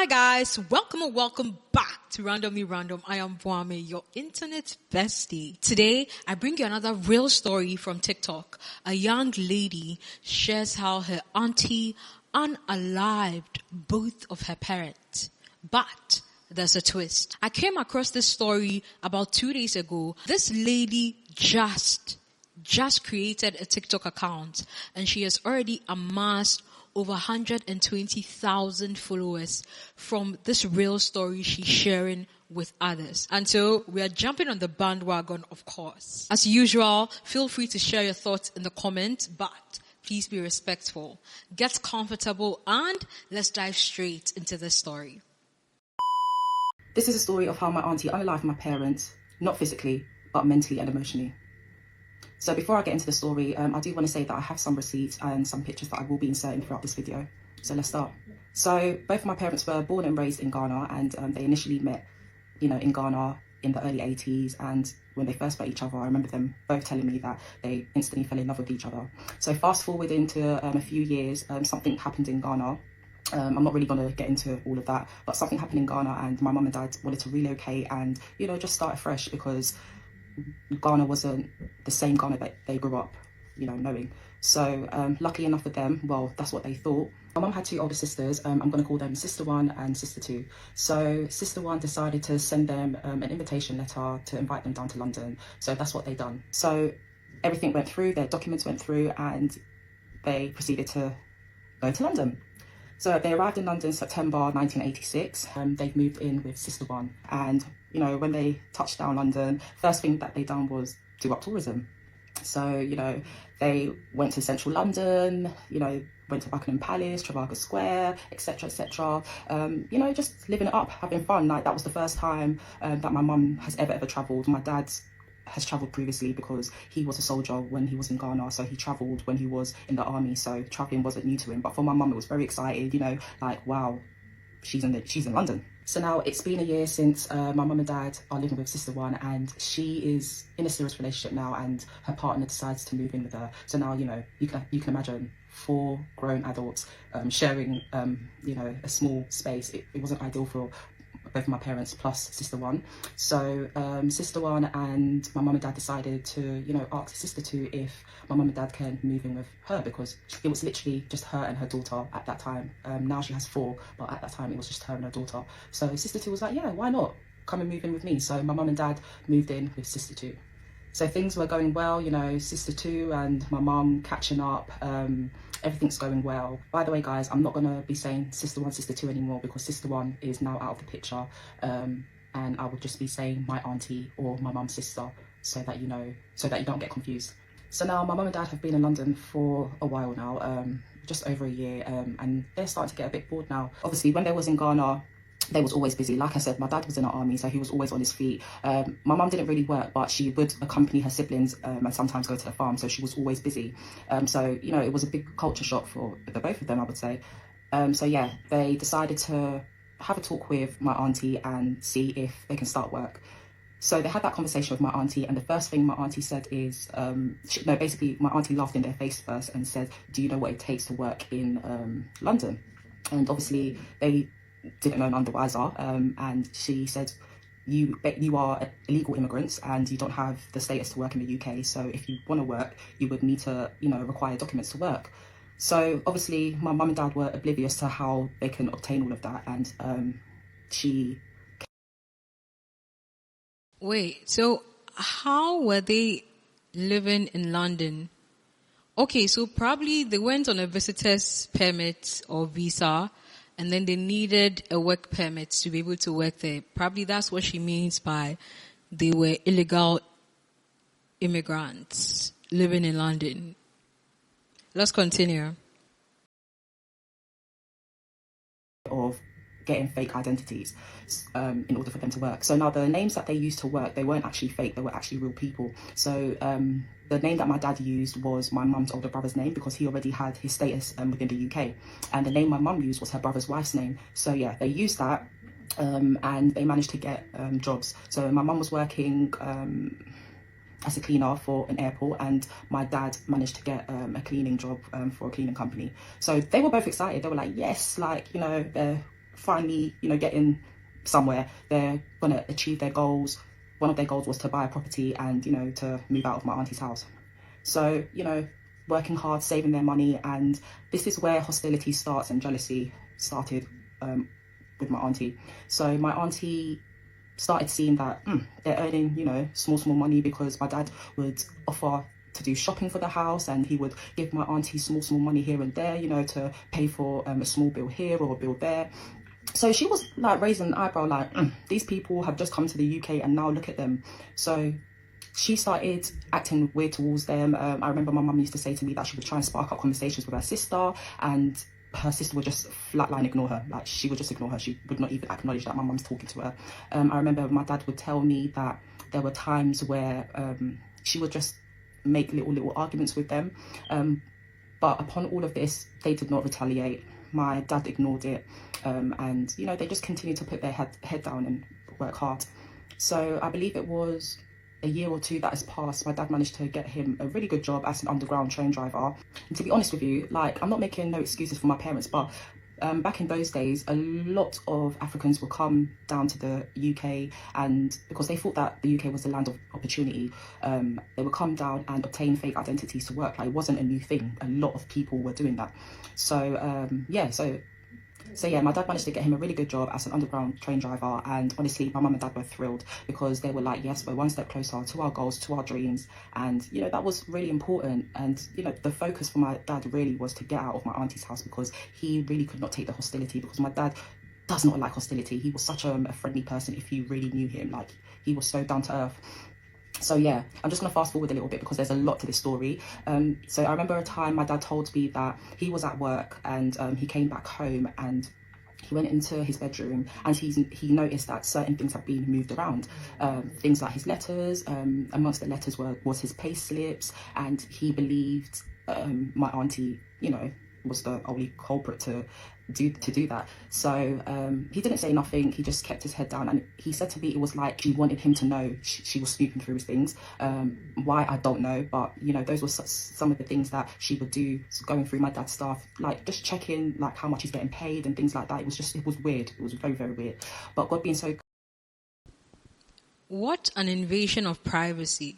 guys, welcome and welcome back to Randomly Random. I am Bwame, your internet bestie. Today, I bring you another real story from TikTok. A young lady shares how her auntie unalived both of her parents. But there's a twist. I came across this story about 2 days ago. This lady just created a TikTok account and she has already amassed over 120,000 followers from this real story she's sharing with others. And so we are jumping on the bandwagon, of course. As usual, feel free to share your thoughts in the comments, but please be respectful. Get comfortable and let's dive straight into the story. This is a story of how my auntie unalived my parents, not physically, but mentally and emotionally. So before I get into the story, I do want to say that I have some receipts and some pictures that I will be inserting throughout this video. So let's start. So both of my parents were born and raised in Ghana, and they initially met, in Ghana in the early 80s. And when they first met each other, I remember them both telling me that they instantly fell in love with each other. So fast forward into a few years, something happened in Ghana. I'm not really going to get into all of that, but something happened in Ghana and my mum and dad wanted to relocate and, just start afresh because Ghana wasn't the same Ghana that they grew up, knowing. So luckily enough for them, well, that's what they thought. My mum had two older sisters. I'm going to call them Sister 1 and Sister 2. So Sister 1 decided to send them an invitation letter to invite them down to London. So that's what they done. So everything went through, their documents went through, and they proceeded to go to London. So they arrived in London September 1986. They've moved in with Sister 1. And, when they touched down London, first thing that they done was do up tourism. So, they went to central London, went to Buckingham Palace, Trafalgar Square, etc., etc. Just living it up, having fun. Like, that was the first time that my mum has ever travelled. My dad has travelled previously because he was a soldier when he was in Ghana, so he travelled when he was in the army, so travelling wasn't new to him. But for my mum, it was very excited, like, wow, she's in London. So now it's been a year since my mum and dad are living with Sister 1, and she is in a serious relationship now, and her partner decides to move in with her. So now, you can imagine 4 grown adults sharing, a small space. It wasn't ideal for both my parents plus Sister 1. So Sister 1 and my mum and dad decided to, ask Sister 2 if my mum and dad can move in with her, because it was literally just her and her daughter at that time. Now she has 4, but at that time it was just her and her daughter. So Sister 2 was like, yeah, why not? Come and move in with me. So my mum and dad moved in with Sister 2. So things were going well, Sister 2 and my mum catching up, everything's going well. By the way, guys, I'm not going to be saying Sister 1, Sister 2 anymore because Sister 1 is now out of the picture, and I will just be saying my auntie or my mum's sister so that you don't get confused. So now my mum and dad have been in London for a while now, just over a year, and they're starting to get a bit bored now. Obviously, when they was in Ghana, they was always busy. Like I said, my dad was in the army, so he was always on his feet. My mum didn't really work, but she would accompany her siblings and sometimes go to the farm, so she was always busy. So, it was a big culture shock for the both of them, I would say. So yeah, they decided to have a talk with my auntie and see if they can start work. So they had that conversation with my auntie, and the first thing my auntie said is, basically my auntie laughed in their face first and said, do you know what it takes to work in London? And obviously they didn't know none the wiser, and she said, you are illegal immigrants and you don't have the status to work in the UK, so if you want to work you would need to require documents to work. So obviously my mum and dad were oblivious to how they can obtain all of that, and Wait, so how were they living in London? Okay, so probably they went on a visitor's permit or visa, and then they needed a work permit to be able to work there. Probably that's what she means by they were illegal immigrants living in London. Let's continue. Of getting fake identities in order for them to work. So now the names that they used to work, they weren't actually fake, they were actually real people. So the name that my dad used was my mum's older brother's name because he already had his status within the UK. And the name my mum used was her brother's wife's name. So yeah, they used that and they managed to get jobs. So my mum was working as a cleaner for an airport, and my dad managed to get a cleaning job for a cleaning company. So they were both excited. They were like, yes, like, they're finally, getting somewhere. They're going to achieve their goals. One of their goals was to buy a property and, to move out of my auntie's house. So, working hard, saving their money. And this is where hostility starts and jealousy started with my auntie. So my auntie started seeing that they're earning, small money, because my dad would offer to do shopping for the house, and he would give my auntie small money here and there, to pay for a small bill here or a bill there. So she was like raising an eyebrow, like, these people have just come to the UK and now look at them. So she started acting weird towards them. I remember my mum used to say to me that she would try and spark up conversations with her sister, and her sister would just flatline ignore her. Like, she would just ignore her. She would not even acknowledge that my mum's talking to her. I remember my dad would tell me that there were times where she would just make little arguments with them. But upon all of this, they did not retaliate. My dad ignored it. And, they just continued to put their head down and work hard. So I believe it was a year or two that has passed, my dad managed to get him a really good job as an underground train driver. And to be honest with you, like, I'm not making no excuses for my parents, but back in those days, a lot of Africans would come down to the UK, and because they thought that the UK was the land of opportunity, they would come down and obtain fake identities to work. Like, it wasn't a new thing. A lot of people were doing that. So yeah, my dad managed to get him a really good job as an underground train driver, and honestly, my mum and dad were thrilled, because they were like, yes, we're one step closer to our goals, to our dreams. And that was really important. And the focus for my dad really was to get out of my auntie's house, because he really could not take the hostility, because my dad does not like hostility. He was such a friendly person. If you really knew him, like, he was so down to earth. So yeah, I'm just going to fast forward a little bit, because there's a lot to this story. So I remember a time my dad told me that he was at work, and he came back home, and he went into his bedroom, and he noticed that certain things had been moved around. Things like his letters, amongst the letters was his pay slips, and he believed my auntie, was the only culprit to do that. So he didn't say nothing. He just kept his head down, and he said to me it was like she wanted him to know she was snooping through his things. Why, I don't know, but those were some of the things that she would do, going through my dad's stuff, like just checking like how much he's getting paid and things like that. It was weird. It was very, very weird. But God being so... What an invasion of privacy.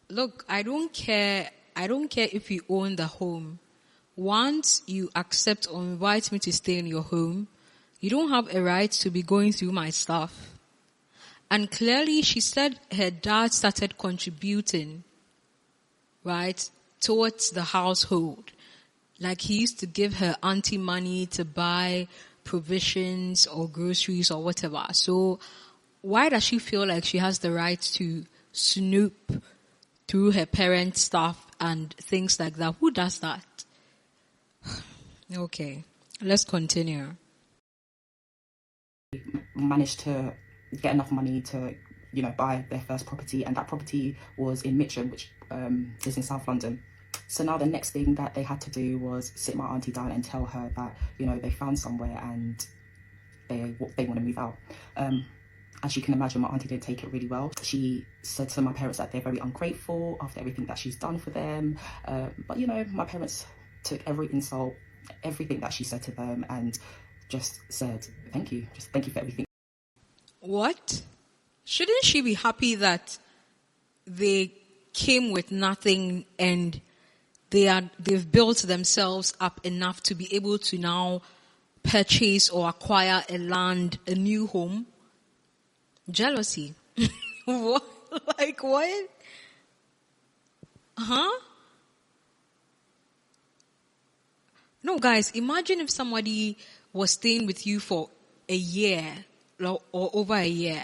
Look, I don't care if you own the home. Once you accept or invite me to stay in your home, you don't have a right to be going through my stuff. And clearly she said her dad started contributing, right, towards the household. Like, he used to give her auntie money to buy provisions or groceries or whatever. So why does she feel like she has the right to snoop through her parents' stuff and things like that? Who does that? Okay, let's continue. Managed to get enough money to, buy their first property, and that property was in Mitcham, which is in South London. So now the next thing that they had to do was sit my auntie down and tell her that, they found somewhere and they want to move out. As you can imagine, my auntie didn't take it really well. She said to my parents that they're very ungrateful after everything that she's done for them. But, my parents took every insult, everything that she said to them, and just said, thank you. Just thank you for everything. What? Shouldn't she be happy that they came with nothing and they've built themselves up enough to be able to now purchase or acquire a new home? Jealousy. What? Like, what? Huh? No, guys, imagine if somebody was staying with you for a year or over a year.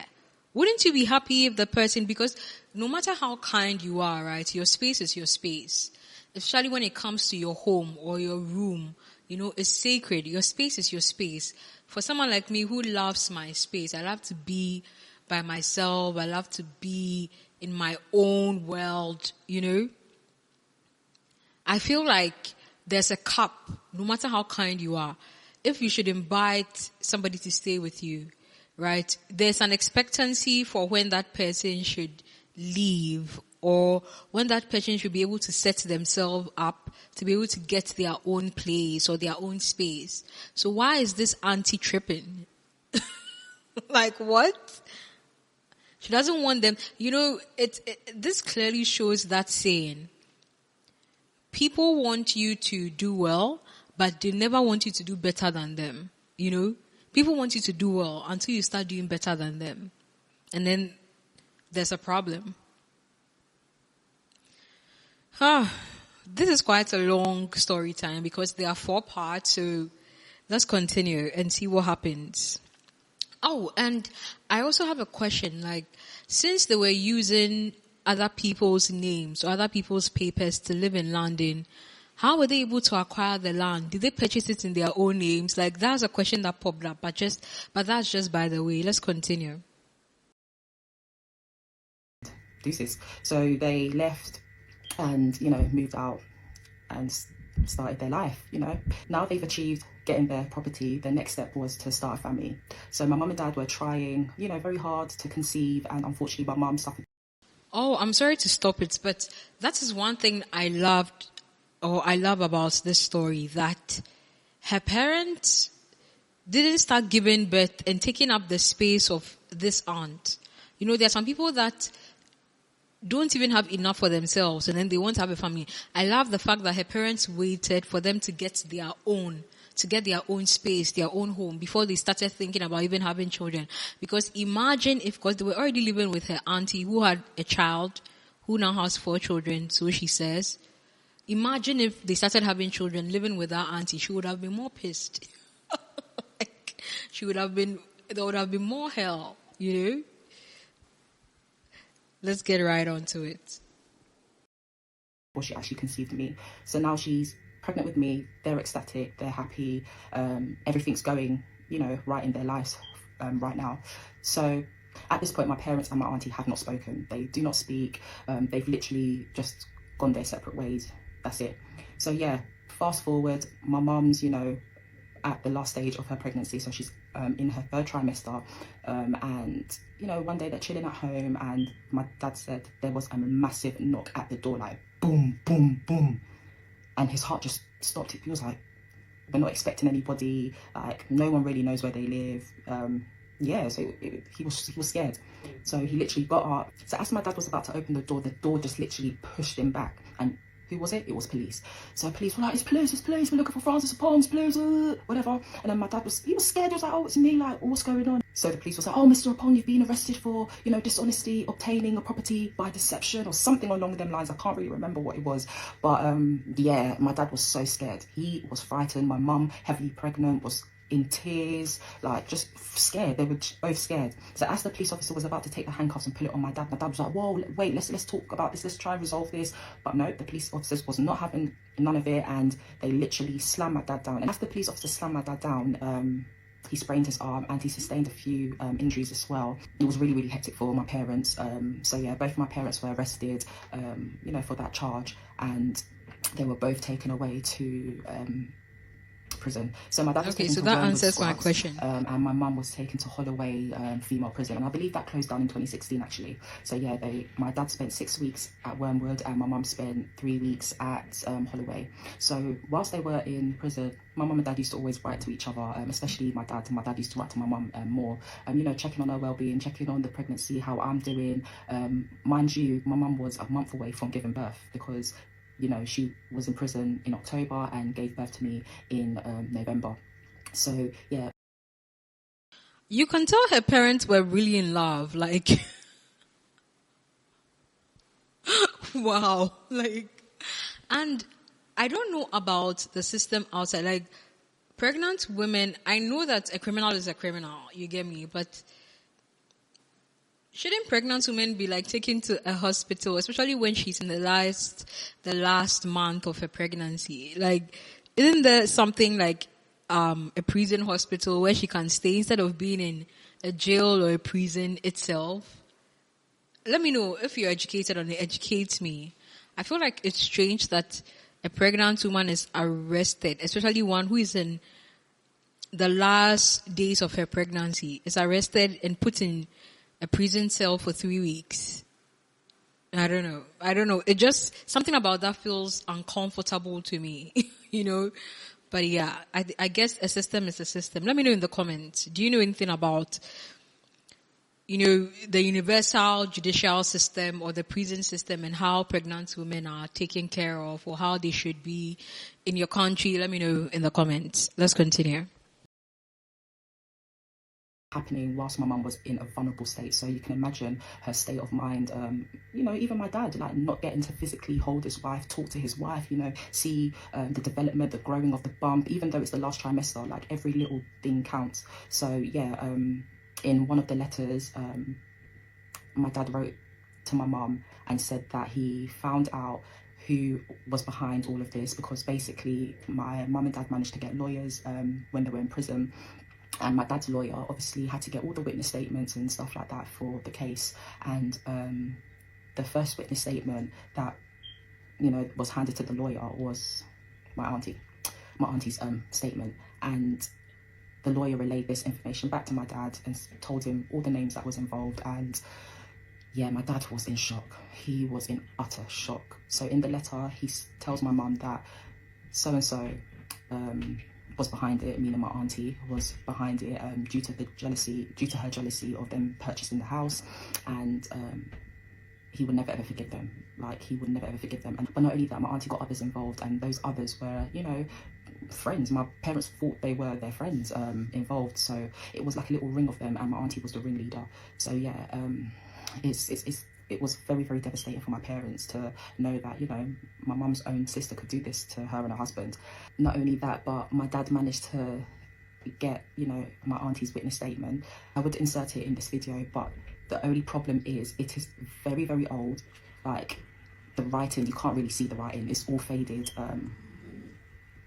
Wouldn't you be happy if the person, because no matter how kind you are, right, your space is your space. Especially when it comes to your home or your room, it's sacred. Your space is your space. For someone like me who loves my space, I love to be by myself. I love to be in my own world, I feel like there's a cap, no matter how kind you are. If you should invite somebody to stay with you, right, there's an expectancy for when that person should leave, or when that person should be able to set themselves up to be able to get their own place or their own space. So why is this auntie tripping? Like, what? She doesn't want them. This clearly shows that saying. People want you to do well, but they never want you to do better than them. People want you to do well until you start doing better than them. And then there's a problem. This is quite a long story time because there are 4 parts. So let's continue and see what happens. Oh, and I also have a question. Like, since they were using other people's names or other people's papers to live in London, how were they able to acquire the land? Did they purchase it in their own names? Like, that's a question that popped up, but that's just by the way. Let's continue. Deuces. So they left and, moved out and started their life, Now they've achieved getting their property. The next step was to start a family. So my mum and dad were trying, very hard to conceive, and unfortunately my mum suffered. Oh, I'm sorry to stop it, but that is one thing I love about this story, that her parents didn't start giving birth and taking up the space of this aunt. There are some people that don't even have enough for themselves and then they want to have a family. I love the fact that her parents waited for them to get their own space, their own home before they started thinking about even having children. Because imagine if, because they were already living with her auntie who had a child who now has 4 children, so she says. Imagine if they started having children living with her auntie, she would have been more pissed. There would have been more hell, Let's get right onto it. Before she actually conceived me. So now she's pregnant with me. They're ecstatic. They're happy. Everything's going, right in their lives right now. So at this point, my parents and my auntie have not spoken. They do not speak. They've literally just gone their separate ways. That's it. So yeah, fast forward, my mum's, at the last stage of her pregnancy. So she's in her 3rd trimester. And, one day they're chilling at home and my dad said there was a massive knock at the door, like boom, boom, boom. And his heart just stopped. He was like, we're not expecting anybody. Like, no one really knows where they live. So he was scared. So he literally got up. So as my dad was about to open the door just literally pushed him back. And who was it? It was police. So police were like, it's police, we're looking for Francis Pons, police, whatever. And then my dad was scared. He was like, oh, it's me, like, what's going on? So the police was like, oh, Mr. Rapong, you've been arrested for, dishonesty, obtaining a property by deception or something along them lines. I can't really remember what it was. But my dad was so scared. He was frightened. My mum, heavily pregnant, was in tears, like just scared. They were both scared. So as the police officer was about to take the handcuffs and put it on my dad was like, whoa, wait, let's talk about this. Let's try and resolve this. But no, the police officers was not having none of it. And they literally slammed my dad down. And as the police officer slammed my dad down, he sprained his arm and he sustained a few injuries as well. It was really, really hectic for my parents. So yeah, both my parents were arrested, for that charge. And they were both taken away to prison. So my dad was taken to that Wormwood answers my Scrubs, question. and my mum was taken to Holloway female prison, and I believe that closed down in 2016 actually. So yeah, my dad spent 6 weeks at Wormwood and my mum spent 3 weeks at Holloway. So whilst they were in prison, my mum and dad used to always write to each other, especially my dad. My dad used to write to my mum more, checking on her well-being, checking on the pregnancy, how I'm doing. Mind you, my mum was a month away from giving birth because she was in prison in October and gave birth to me in November. So, yeah. You can tell her parents were really in love. Like, wow. Like, and I don't know about the system outside. Like, pregnant women, I know that a criminal is a criminal. You get me? But shouldn't pregnant women be like taken to a hospital, especially when she's in the last month of her pregnancy? Like, isn't there something like a prison hospital where she can stay instead of being in a jail or a prison itself? Let me know if you're educated on it. Educate me. I feel like it's strange that a pregnant woman is arrested, especially one who is in the last days of her pregnancy, is arrested and put in a prison cell for 3 weeks. I don't know. I don't know. It just, something about that feels uncomfortable to me, you know? But yeah, I guess a system is a system. Let me know in the comments. Do you know anything about, you know, the universal judicial system or the prison system and how pregnant women are taken care of or how they should be in your country? Let me know in the comments. Let's continue. Happening whilst my mum was in a vulnerable state, so you can imagine her state of mind. You know, even my dad, like, not getting to physically hold his wife, talk to his wife, you know, see the development, the growing of the bump, even though it's the last trimester, like every little thing counts. So yeah, in one of the letters, my dad wrote to my mum and said that he found out who was behind all of this, because basically my mum and dad managed to get lawyers when they were in prison. And my dad's lawyer obviously had to get all the witness statements and stuff like that for the case. And the first witness statement that, you know, was handed to the lawyer was my auntie's statement. And the lawyer relayed this information back to my dad and told him all the names that was involved. And yeah, my dad was in shock. He was in utter shock. So in the letter, he tells my mum that so-and-so was behind it, meaning my auntie was behind it, due to her jealousy of them purchasing the house, and he would never ever forgive them. Like, he would never ever forgive them. But not only that, my auntie got others involved, and those others were, you know, friends. My parents thought they were their friends involved, so it was like a little ring of them, and my auntie was the ringleader. So yeah, it was very, very devastating for my parents to know that, you know, my mum's own sister could do this to her and her husband. Not only that, but my dad managed to get, you know, my auntie's witness statement. I would insert it in this video, but the only problem is it is very, very old. Like, the writing, you can't really see the writing. It's all faded.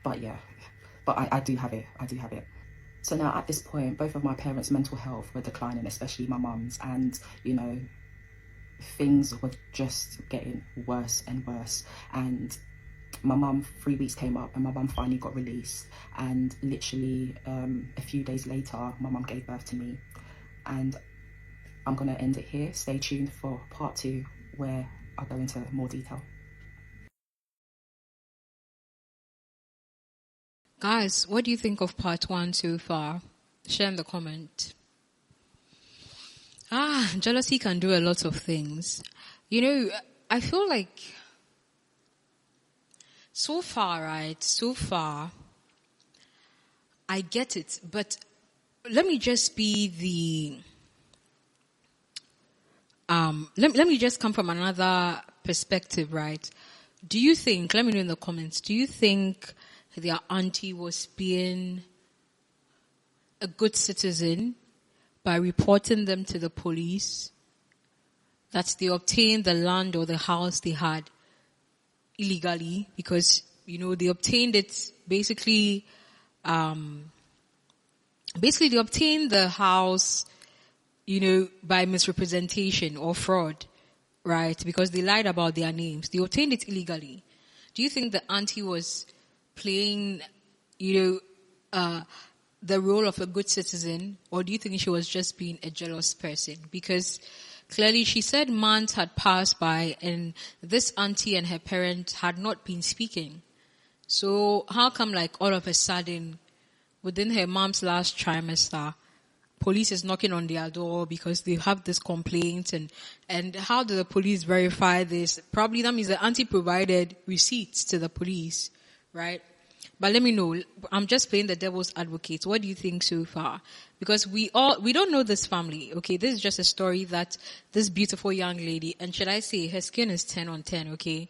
But yeah, but I do have it. I do have it. So now at this point, both of my parents' mental health were declining, especially my mum's, and, you know, things were just getting worse and worse. And my mum, 3 weeks came up and my mum finally got released, and literally a few days later my mum gave birth to me. And I'm gonna end it here. Stay tuned for part 2, where I'll go into more detail. Guys, what do you think of part 1 so far? Share in the comment. Jealousy can do a lot of things. You know, I feel like so far, I get it. But let me just be let me just come from another perspective, right? Do you think, let me know in the comments, do you think their auntie was being a good citizen by reporting them to the police that they obtained the land or the house they had illegally? Because, you know, they obtained it basically they obtained the house, you know, by misrepresentation or fraud, right? Because they lied about their names. They obtained it illegally. Do you think the auntie was playing, you know, the role of a good citizen, or do you think she was just being a jealous person? Because clearly she said months had passed by and this auntie and her parent had not been speaking. So how come, like, all of a sudden, within her mom's last trimester, police is knocking on their door because they have this complaint, and how do the police verify this? Probably that means the auntie provided receipts to the police, right? But let me know. I'm just playing the devil's advocate. What do you think so far? Because we don't know this family, okay? This is just a story that this beautiful young lady, and should I say her skin is 10 on 10, okay?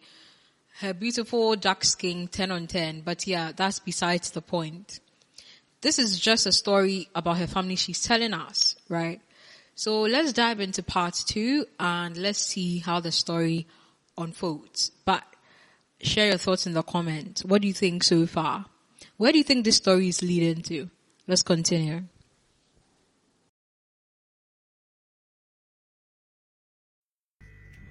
Her beautiful dark skin, 10 on 10. But yeah, that's besides the point. This is just a story about her family she's telling us, right? So let's dive into part 2 and let's see how the story unfolds. But share your thoughts in the comments. What do you think so far? Where do you think this story is leading to? Let's continue.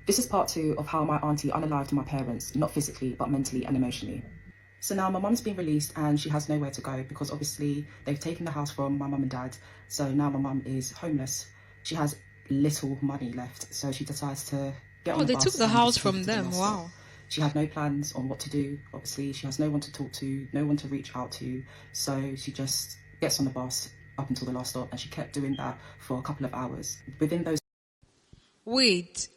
This is part 2 of how my auntie unalived my parents, not physically, but mentally and emotionally. So now my mum's been released and she has nowhere to go because obviously they've taken the house from my mum and dad. So now my mum is homeless. She has little money left. So she decides to get on Oh, the they took bus the and house just take from it to the them. last stop. Wow. She had no plans on what to do. Obviously, she has no one to talk to, no one to reach out to. So she just gets on the bus up until the last stop, and she kept doing that for a couple of hours. Within those Wait,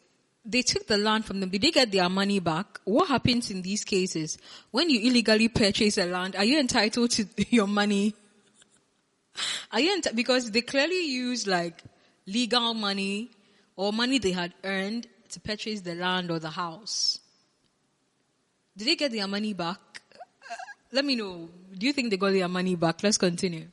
they took the land from them. Did they get their money back? What happens in these cases? When you illegally purchase a land, are you entitled to your money? Are you because they clearly use like legal money or money they had earned to purchase the land or the house. Did they get their money back? Let me know. Do you think they got their money back? Let's continue.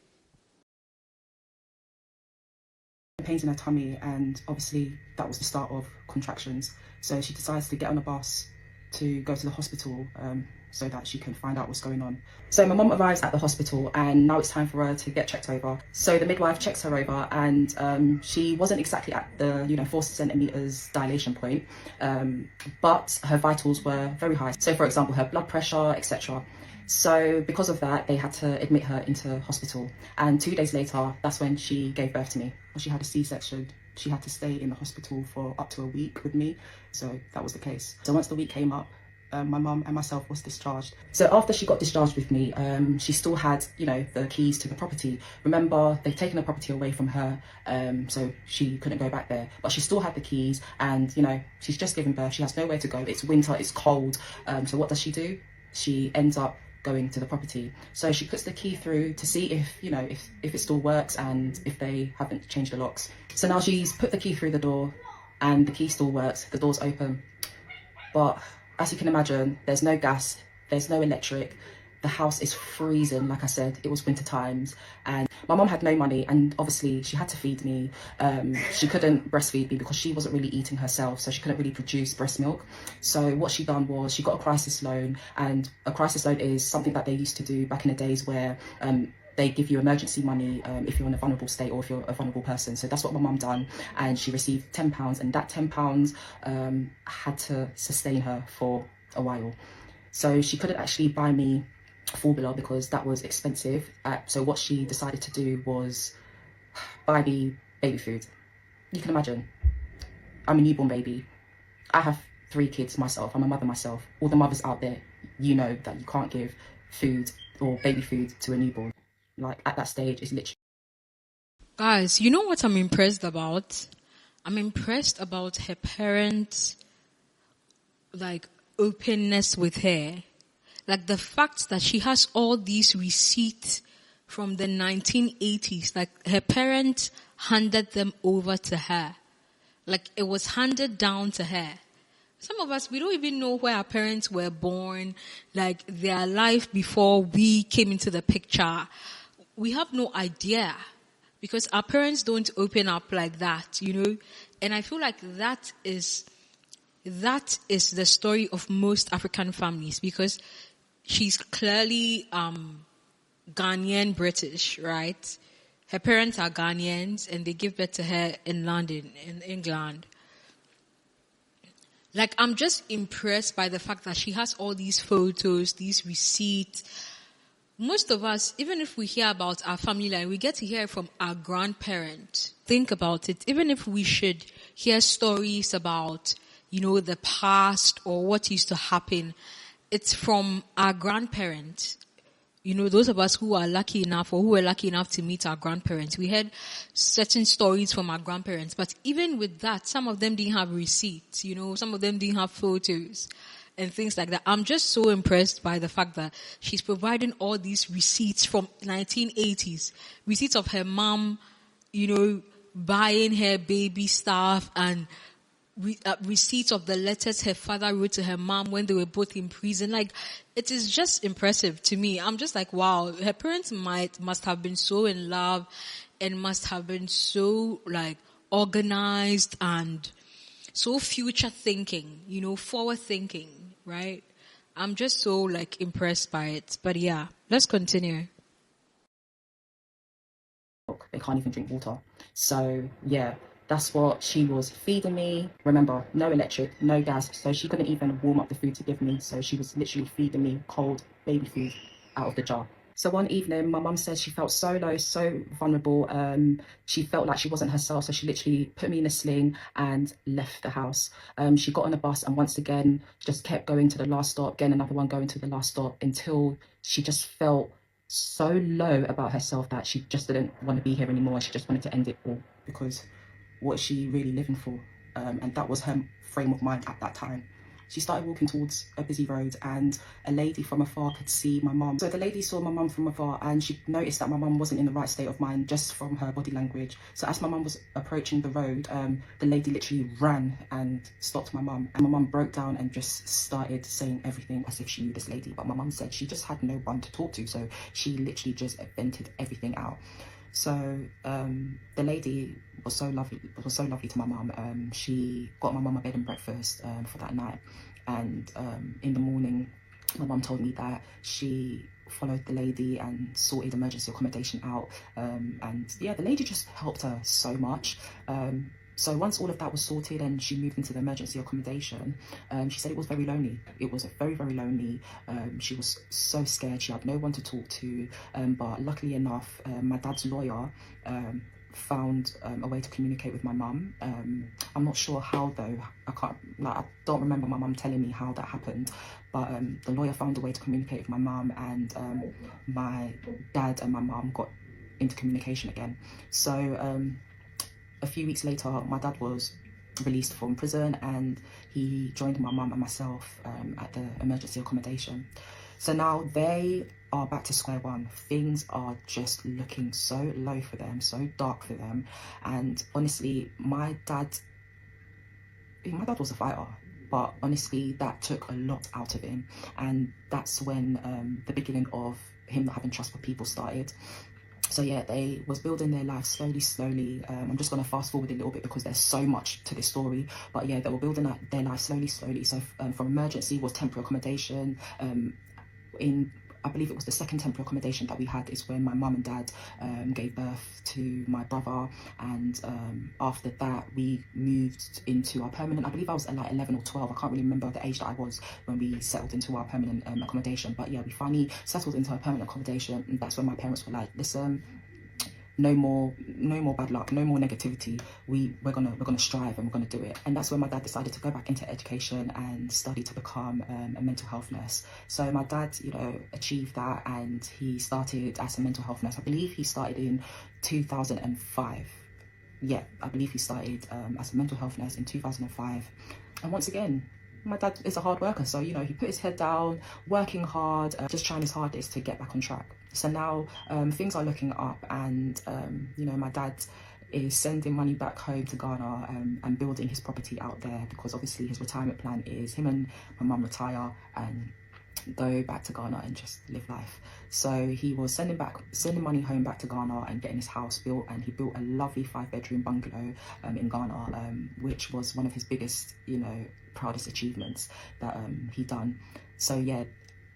pains in her tummy, and obviously that was the start of contractions. So she decides to get on a bus to go to the hospital so that she can find out what's going on. So my mum arrives at the hospital, and now it's time for her to get checked over. So the midwife checks her over, and she wasn't exactly at the 4 centimeters dilation point, but her vitals were very high. So for example, her blood pressure, etc. So because of that, they had to admit her into hospital. And 2 days later, that's when she gave birth to me. Well, she had a C-section. She had to stay in the hospital for up to a week with me. So that was the case. So once the week came up, my mum and myself was discharged. So after she got discharged with me, she still had, the keys to the property. Remember, they'd taken the property away from her, so she couldn't go back there. But she still had the keys, and, she's just given birth. She has nowhere to go. It's winter, it's cold. So what does she do? She ends up going to the property. So she puts the key through to see if it still works and if they haven't changed the locks. So now she's put the key through the door and the key still works, the door's open. But as you can imagine, there's no gas, there's no electric, the house is freezing. Like I said, it was winter times, and my mum had no money, and obviously she had to feed me. She couldn't breastfeed me because she wasn't really eating herself, so she couldn't really produce breast milk. So what she done was she got a crisis loan, and a crisis loan is something that they used to do back in the days where they give you emergency money if you're in a vulnerable state or if you're a vulnerable person. So that's what my mum done, and she received £10, and that £10 had to sustain her for a while. So she couldn't actually buy me formula because that was expensive. So what she decided to do was buy me baby food. You can imagine, I'm a newborn baby. I have 3 kids myself. I'm a mother myself. All the mothers out there, you know that you can't give food or baby food to a newborn. Like at that stage, it's literally. Guys, you know what I'm impressed about? I'm impressed about her parents' openness with her. Like the fact that she has all these receipts from the 1980s, like her parents handed them over to her. Like it was handed down to her. Some of us, we don't even know where our parents were born, like their life before we came into the picture. We have no idea because our parents don't open up like that, And I feel like that is the story of most African families, because she's clearly Ghanaian British, right? Her parents are Ghanaians and they give birth to her in London, in England. Like, I'm just impressed by the fact that she has all these photos, these receipts. Most of us, even if we hear about our family line, we get to hear it from our grandparents. Think about it. Even if we should hear stories about, the past or what used to happen, it's from our grandparents. Those of us who are lucky enough or who were lucky enough to meet our grandparents, we heard certain stories from our grandparents. But even with that, some of them didn't have receipts, some of them didn't have photos and things like that. I'm just so impressed by the fact that she's providing all these receipts from 1980s, receipts of her mom, buying her baby stuff, and receipts of the letters her father wrote to her mom when they were both in prison. Like, it is just impressive to me. I'm just like, wow, her parents must have been so in love and must have been so organized and so future thinking, forward thinking, right? I'm just so impressed by it. But yeah, let's continue. They can't even drink water. So yeah, that's what she was feeding me. Remember, no electric, no gas, so she couldn't even warm up the food to give me. So she was literally feeding me cold baby food out of the jar. So one evening, my mum says she felt so low, so vulnerable. She felt like she wasn't herself. So she literally put me in a sling and left the house. She got on a bus and once again, just kept going to the last stop, getting another one, going to the last stop, until she just felt so low about herself that she just didn't want to be here anymore. She just wanted to end it all, because what is she really living for? And that was her frame of mind at that time. She started walking towards a busy road and a lady from afar could see my mum. So the lady saw my mum from afar and she noticed that my mum wasn't in the right state of mind just from her body language. So as my mum was approaching the road, the lady literally ran and stopped my mum. And my mum broke down and just started saying everything as if she knew this lady. But my mum said she just had no one to talk to. So she literally just vented everything out. So the lady was so lovely to my mum. She got my mum a bed and breakfast for that night, and in the morning my mum told me that she followed the lady and sorted emergency accommodation out, and yeah, the lady just helped her so much. So once all of that was sorted and she moved into the emergency accommodation, she said it was very lonely. It was very, very lonely. She was so scared. She had no one to talk to. But luckily enough, my dad's lawyer found a way to communicate with my mum. I'm not sure how though. I don't remember my mum telling me how that happened. But the lawyer found a way to communicate with my mum, and my dad and my mum got into communication again. So a few weeks later, my dad was released from prison and he joined my mum and myself at the emergency accommodation. So now they are back to square one. Things are just looking so low for them, so dark for them. And honestly, my dad was a fighter, but honestly, that took a lot out of him. And that's when the beginning of him not having trust for people started. So yeah, they was building their life slowly. I'm just going to fast forward a little bit because there's so much to this story. But yeah, they were building their life slowly. So from emergency was temporary accommodation. I believe it was the second temporary accommodation that we had is when my mum and dad gave birth to my brother. And after that, we moved into our permanent. I believe I was at like 11 or 12. I can't really remember the age that I was when we settled into our permanent accommodation. But yeah, we finally settled into our permanent accommodation. And that's when my parents were like, listen, no more bad luck, no more negativity. We're gonna strive and we're gonna do it. And that's when my dad decided to go back into education and study to become a mental health nurse. So my dad, achieved that, and he started as a mental health nurse. I believe he started in 2005. Yeah, I believe he started as a mental health nurse in 2005. And once again, my dad is a hard worker, so he put his head down, working hard, just trying his hardest to get back on track. So now things are looking up, and my dad is sending money back home to Ghana and building his property out there, because obviously his retirement plan is him and my mum retire and go back to Ghana and just live life. So he was sending money home back to Ghana and getting his house built, and he built a lovely 5-bedroom bungalow in Ghana, which was one of his biggest, proudest achievements that he done. So yeah,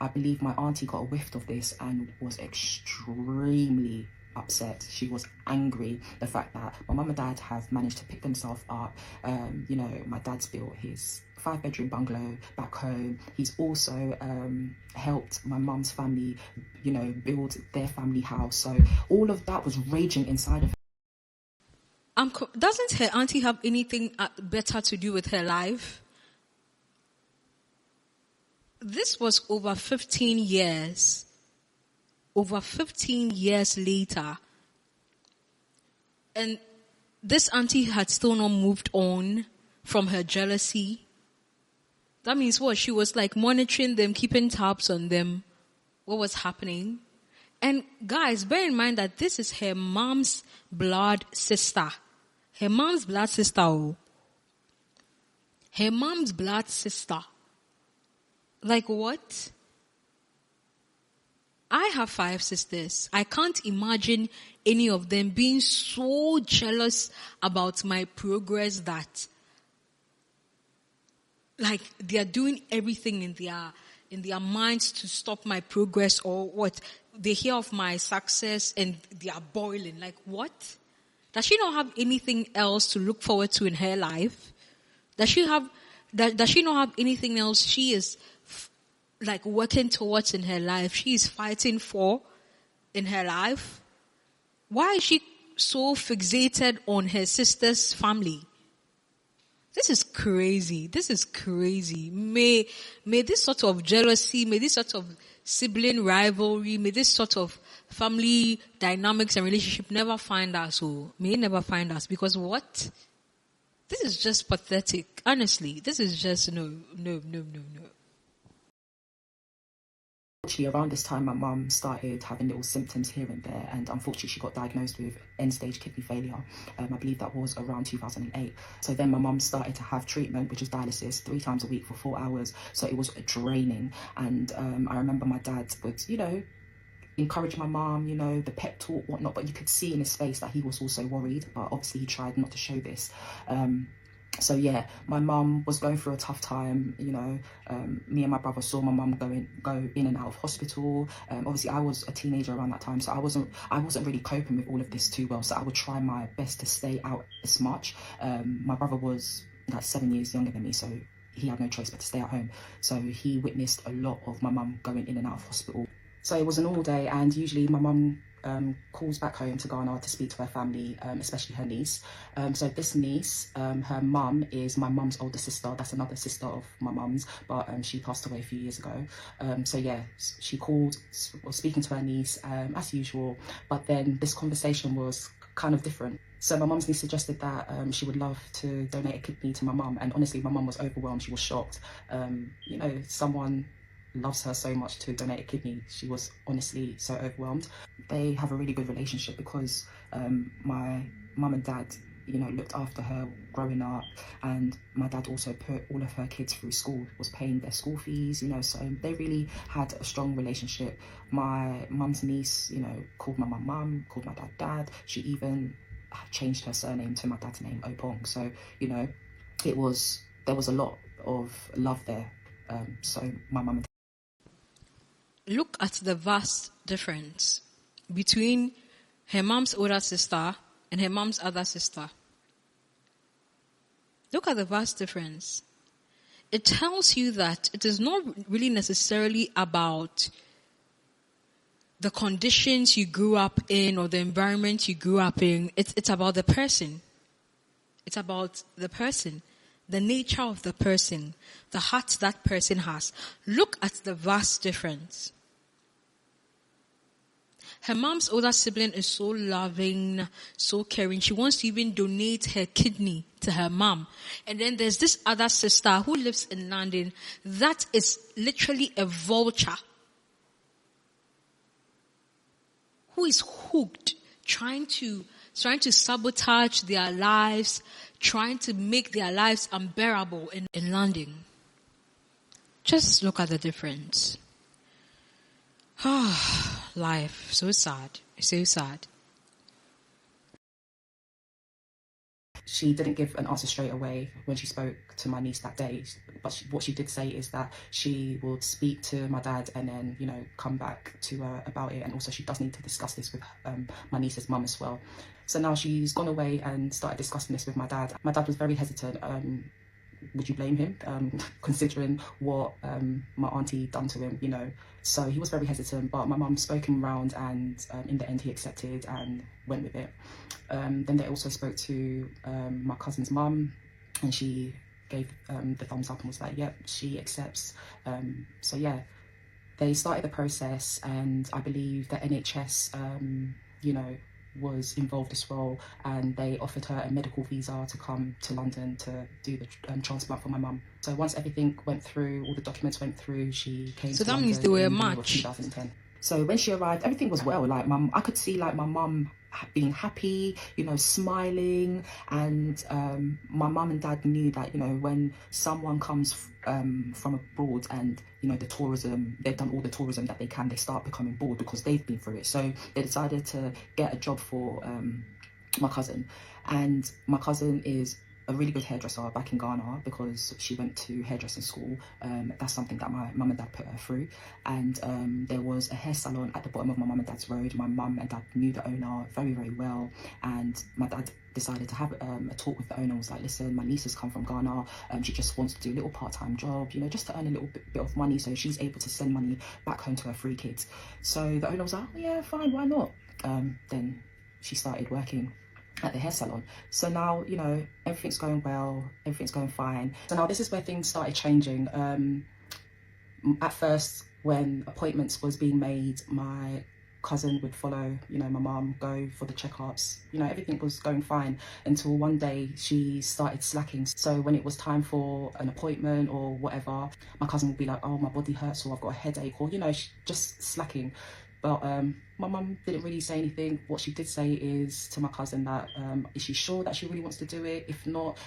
I believe my auntie got a whiff of this and was extremely upset. She was angry the fact that my mum and dad have managed to pick themselves up. My dad's built his 5-bedroom bungalow back home. He's also helped my mum's family, build their family house. So all of that was raging inside of her. Doesn't her auntie have anything better to do with her life? This was over 15 years. Over 15 years later. And this auntie had still not moved on from her jealousy. That means what? She was like monitoring them, keeping tabs on them. What was happening? And guys, bear in mind that this is her mom's blood sister. Her mom's blood sister. Oh. Her mom's blood sister. Like what? I have 5 sisters. I can't imagine any of them being so jealous about my progress that like they are doing everything in their minds to stop my progress, or what? They hear of my success and they are boiling. Like what? Does she not have anything else to look forward to in her life? Does she not have anything else she is like working towards in her life? She is fighting for. in her life? Why is she so fixated on her sister's family? This is crazy. This is crazy. May this sort of jealousy, may this sort of sibling rivalry, may this sort of family dynamics and relationship never find us. Oh, may it never find us. Because what? This is just pathetic. Honestly, this is just no. Actually, around this time, my mum started having little symptoms here and there, and unfortunately she got diagnosed with end-stage kidney failure. I believe that was around 2008. So then my mum started to have treatment, which is dialysis, 3 times a week for 4 hours. So it was draining. And I remember my dad would, encourage my mum, the pep talk, whatnot, but you could see in his face that he was also worried, but obviously he tried not to show this. So yeah, my mum was going through a tough time. Me and my brother saw my mum go in and out of hospital. Obviously I was a teenager around that time, so I wasn't really coping with all of this too well. So I would try my best to stay out as much. My brother was like 7 years younger than me, so he had no choice but to stay at home. So he witnessed a lot of my mum going in and out of hospital. So it was an all day, and usually my mum calls back home to Ghana to speak to her family, especially her niece. So this niece, her mum is my mum's older sister. That's another sister of my mum's, but she passed away a few years ago. So yeah, she called, was speaking to her niece as usual, but then this conversation was kind of different. So my mum's niece suggested that she would love to donate a kidney to my mum, and honestly my mum was overwhelmed. She was shocked. Someone loves her so much to donate a kidney. She was honestly so overwhelmed. They have a really good relationship because my mum and dad looked after her growing up, and my dad also put all of her kids through school, was paying their school fees, so they really had a strong relationship. My mum's niece called my mum, called my dad. She even changed her surname to my dad's name, Opong. So there was a lot of love there. So my mum and look at the vast difference between her mom's older sister and her mom's other sister. Look at the vast difference. It tells you that it is not really necessarily about the conditions you grew up in or the environment you grew up in. It's about the person. It's about the person, the nature of the person, the heart that person has. Look at the vast difference. Her mom's older sibling is so loving, so caring. She wants to even donate her kidney to her mom. And then there's this other sister who lives in London that is literally a vulture, who is hooked, trying to sabotage their lives, trying to make their lives unbearable in London. Just look at the difference. Life, so sad, so sad. She didn't give an answer straight away when she spoke to my niece that day, but what she did say is that she would speak to my dad and then, come back to her about it, and also she does need to discuss this with my niece's mum as well. So now she's gone away and started discussing this with my dad. My dad was very hesitant. Would you blame him, considering what my auntie done to him, So he was very hesitant, but my mum spoke him around, and in the end he accepted and went with it. Then they also spoke to my cousin's mum, and she gave the thumbs up and was like, yep, she accepts. So yeah, they started the process, and I believe the NHS, was involved as well, and they offered her a medical visa to come to London to do the transplant for my mum. So once everything went through, all the documents went through, she came to London. So that means they were a match. 2010. So when she arrived, everything was well. Like I could see my mum being happy, smiling, and my mum and dad knew that when someone comes from abroad and the tourism, they've done all the tourism that they can, they start becoming bored because they've been through it. So they decided to get a job for my cousin, and my cousin is a really good hairdresser back in Ghana because she went to hairdressing school. That's something that my mum and dad put her through. And there was a hair salon at the bottom of my mum and dad's road. My mum and dad knew the owner very, very well. And my dad decided to have a talk with the owner and was like, listen, my niece has come from Ghana. She just wants to do a little part-time job, you know, just to earn a little bit of money so she's able to send money back home to her 3 kids. So the owner was like, oh, yeah, fine, why not? Then she started working at the hair salon. So now, you know, everything's going well, everything's going fine. So now this is where things started changing. At first, when appointments was being made, my cousin would follow, you know, my mum, go for the checkups. You know, everything was going fine until one day she started slacking. So when it was time for an appointment or whatever, my cousin would be like, oh, my body hurts, or I've got a headache, or, you know, just slacking. But my mum didn't really say anything. What she did say is to my cousin that is she sure that she really wants to do it? If not,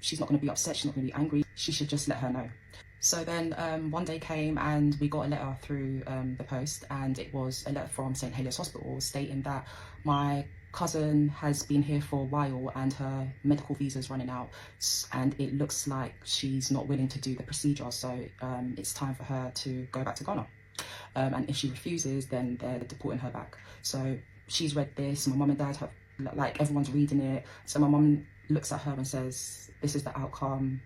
she's not going to be upset, she's not going to be angry. She should just let her know. So then one day came and we got a letter through the post, and it was a letter from St. Helios Hospital stating that my cousin has been here for a while and her medical visa's running out, and it looks like she's not willing to do the procedure, so it's time for her to go back to Ghana. And if she refuses, then they're deporting her back. So she's read this, my mum and dad have, like, everyone's reading it. So my mum looks at her and says, this is the outcome.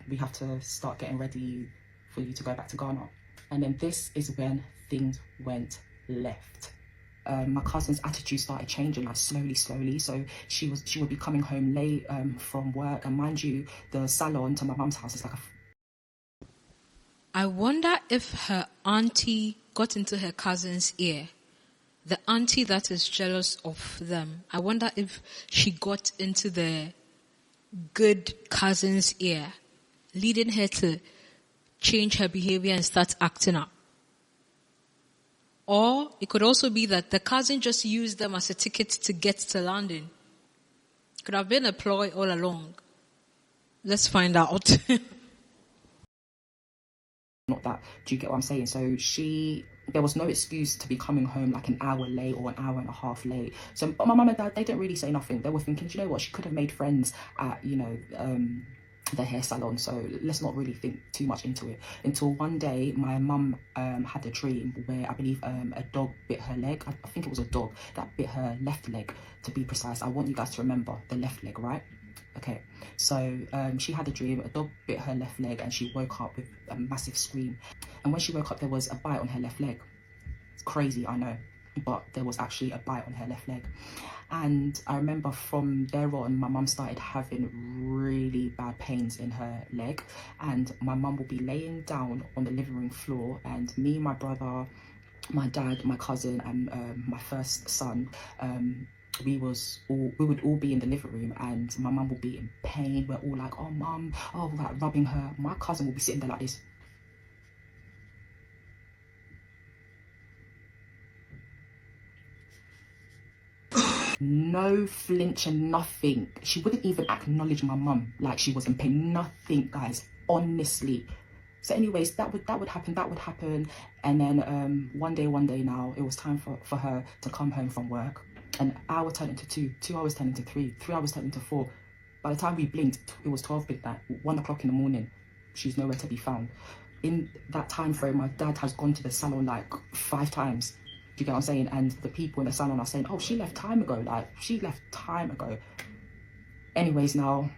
We have to start getting ready for you to go back to Ghana. And then this is when things went left. My cousin's attitude started changing, like slowly. So she would be coming home late from work. And mind you, the salon to my mum's house is like I wonder if her auntie got into her cousin's ear. The auntie that is jealous of them. I wonder if she got into the good cousin's ear, leading her to change her behavior and start acting up. Or it could also be that the cousin just used them as a ticket to get to London. Could have been a ploy all along. Let's find out. Not that, do you get what I'm saying? So there was no excuse to be coming home like an hour late or an hour and a half late. So, but my mum and dad, they didn't really say nothing. They were thinking, do you know what, she could have made friends at, you know, the hair salon, so let's not really think too much into it. Until one day my mum had a dream where I believe a dog bit her leg. I think it was a dog that bit her left leg, to be precise. I want you guys to remember the left leg, right? Okay, so she had a dream, a dog bit her left leg, and she woke up with a massive scream. And when she woke up, there was a bite on her left leg. It's crazy, I know, but there was actually a bite on her left leg. And I remember from there on, my mum started having really bad pains in her leg, and my mum will be laying down on the living room floor, and me, my brother, my dad, my cousin, and my first son, we would all be in the living room, and my mum would be in pain. We're all like, oh mum, oh, like rubbing her. My cousin would be sitting there like this. No flinch and nothing. She wouldn't even acknowledge my mum like she was in pain. Nothing, guys, honestly. So anyways, that would happen. And then one day now, it was time for her to come home from work. An hour turned into 2 hours turned into 3 hours turned into 4. By the time we blinked, it was 12 midnight, 1 o'clock in the morning. She's nowhere to be found. In that time frame, my dad has gone to the salon like 5 times. Do you get what I'm saying? And the people in the salon are saying, oh, she left time ago. Like, she left time ago. Anyways, now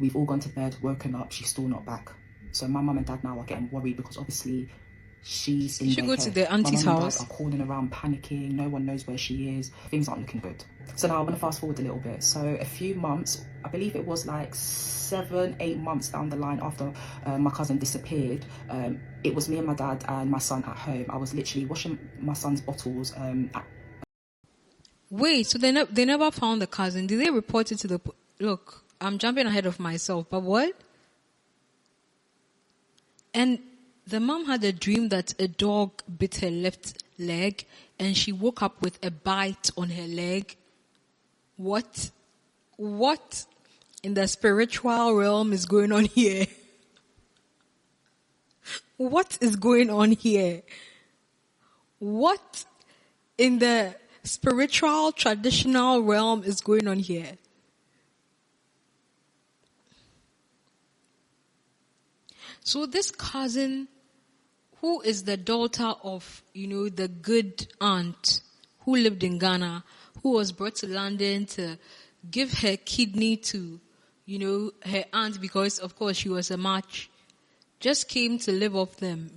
we've all gone to bed, woken up, she's still not back. So my mum and dad now are getting worried because obviously she's in She go to their auntie's house. My mum house. and dad are calling around, panicking. No one knows where she is. Things aren't looking good. So now I'm going to fast forward a little bit. So a few months, I believe it was like 7-8 months down the line after my cousin disappeared, it was me and my dad and my son at home. I was literally washing my son's bottles. Wait, so they never found the cousin. Did they report it to the... Look, I'm jumping ahead of myself, but what? And the mom had a dream that a dog bit her left leg and she woke up with a bite on her leg. What in the spiritual realm is going on here? What is going on here? What in the spiritual traditional realm is going on here? So this cousin, who is the daughter of, the good aunt who lived in Ghana, who was brought to London to give her kidney to, her aunt because, of course, she was a match, just came to live off them,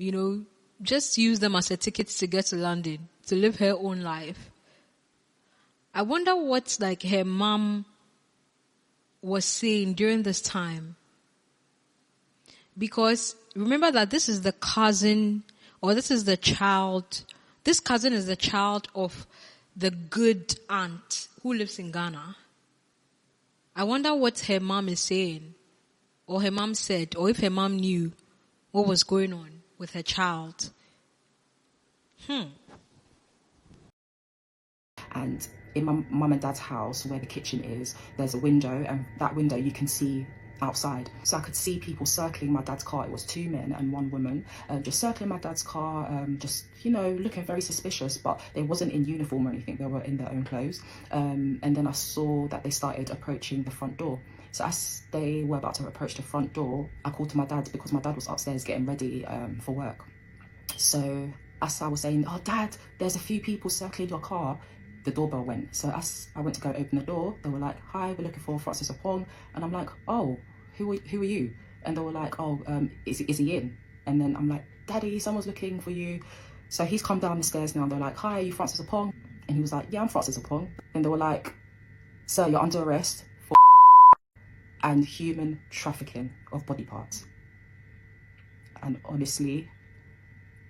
just use them as a ticket to get to London, to live her own life. I wonder what, her mom was saying during this time. Because remember that this is the cousin, or this is the child, this cousin is the child of the good aunt who lives in Ghana. I wonder what her mom is saying, or her mom said, or if her mom knew what was going on with her child. And in my mum and dad's house, where the kitchen is, there's a window, and that window you can see outside. So I could see people circling my dad's car. It was 2 men and 1 woman, just circling my dad's car, just, looking very suspicious, but they wasn't in uniform or anything. They were in their own clothes. And then I saw that they started approaching the front door. So as they were about to approach the front door, I called to my dad because my dad was upstairs getting ready for work. So as I was saying, "Oh, Dad, there's a few people circling your car," the doorbell went. So as I went to go open the door, they were like, "Hi, we're looking for Francis Opong." And I'm like, "Oh, who are you?" And they were like, "Oh, is he in?" And then I'm like, "Daddy, someone's looking for you." So he's come down the stairs now, and they're like, "Hi, are you Francis Opong?" And he was like, "Yeah, I'm Francis Opong." And they were like, "Sir, you're under arrest for and human trafficking of body parts." And honestly,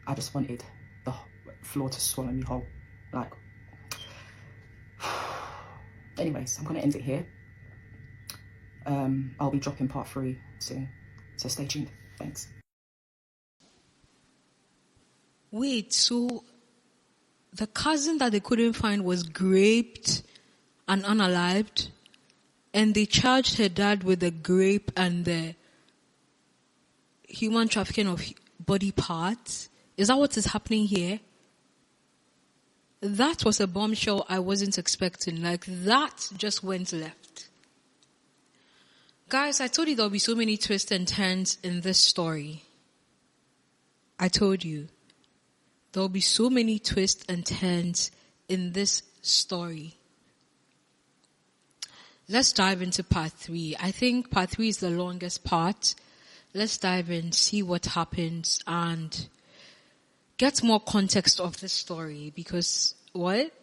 I just wanted the floor to swallow me whole. Anyways, I'm going to end it here. I'll be dropping part 3 soon, so stay tuned. Thanks. Wait, so the cousin that they couldn't find was raped and unalived, and they charged her dad with the rape and the human trafficking of body parts? Is that what is happening here? That was a bombshell I wasn't expecting. That just went left. Guys, I told you there'll be so many twists and turns in this story. I told you. There'll be so many twists and turns in this story. Let's dive into part 3. I think part 3 is the longest part. Let's dive in, see what happens, and get more context of this story, because what?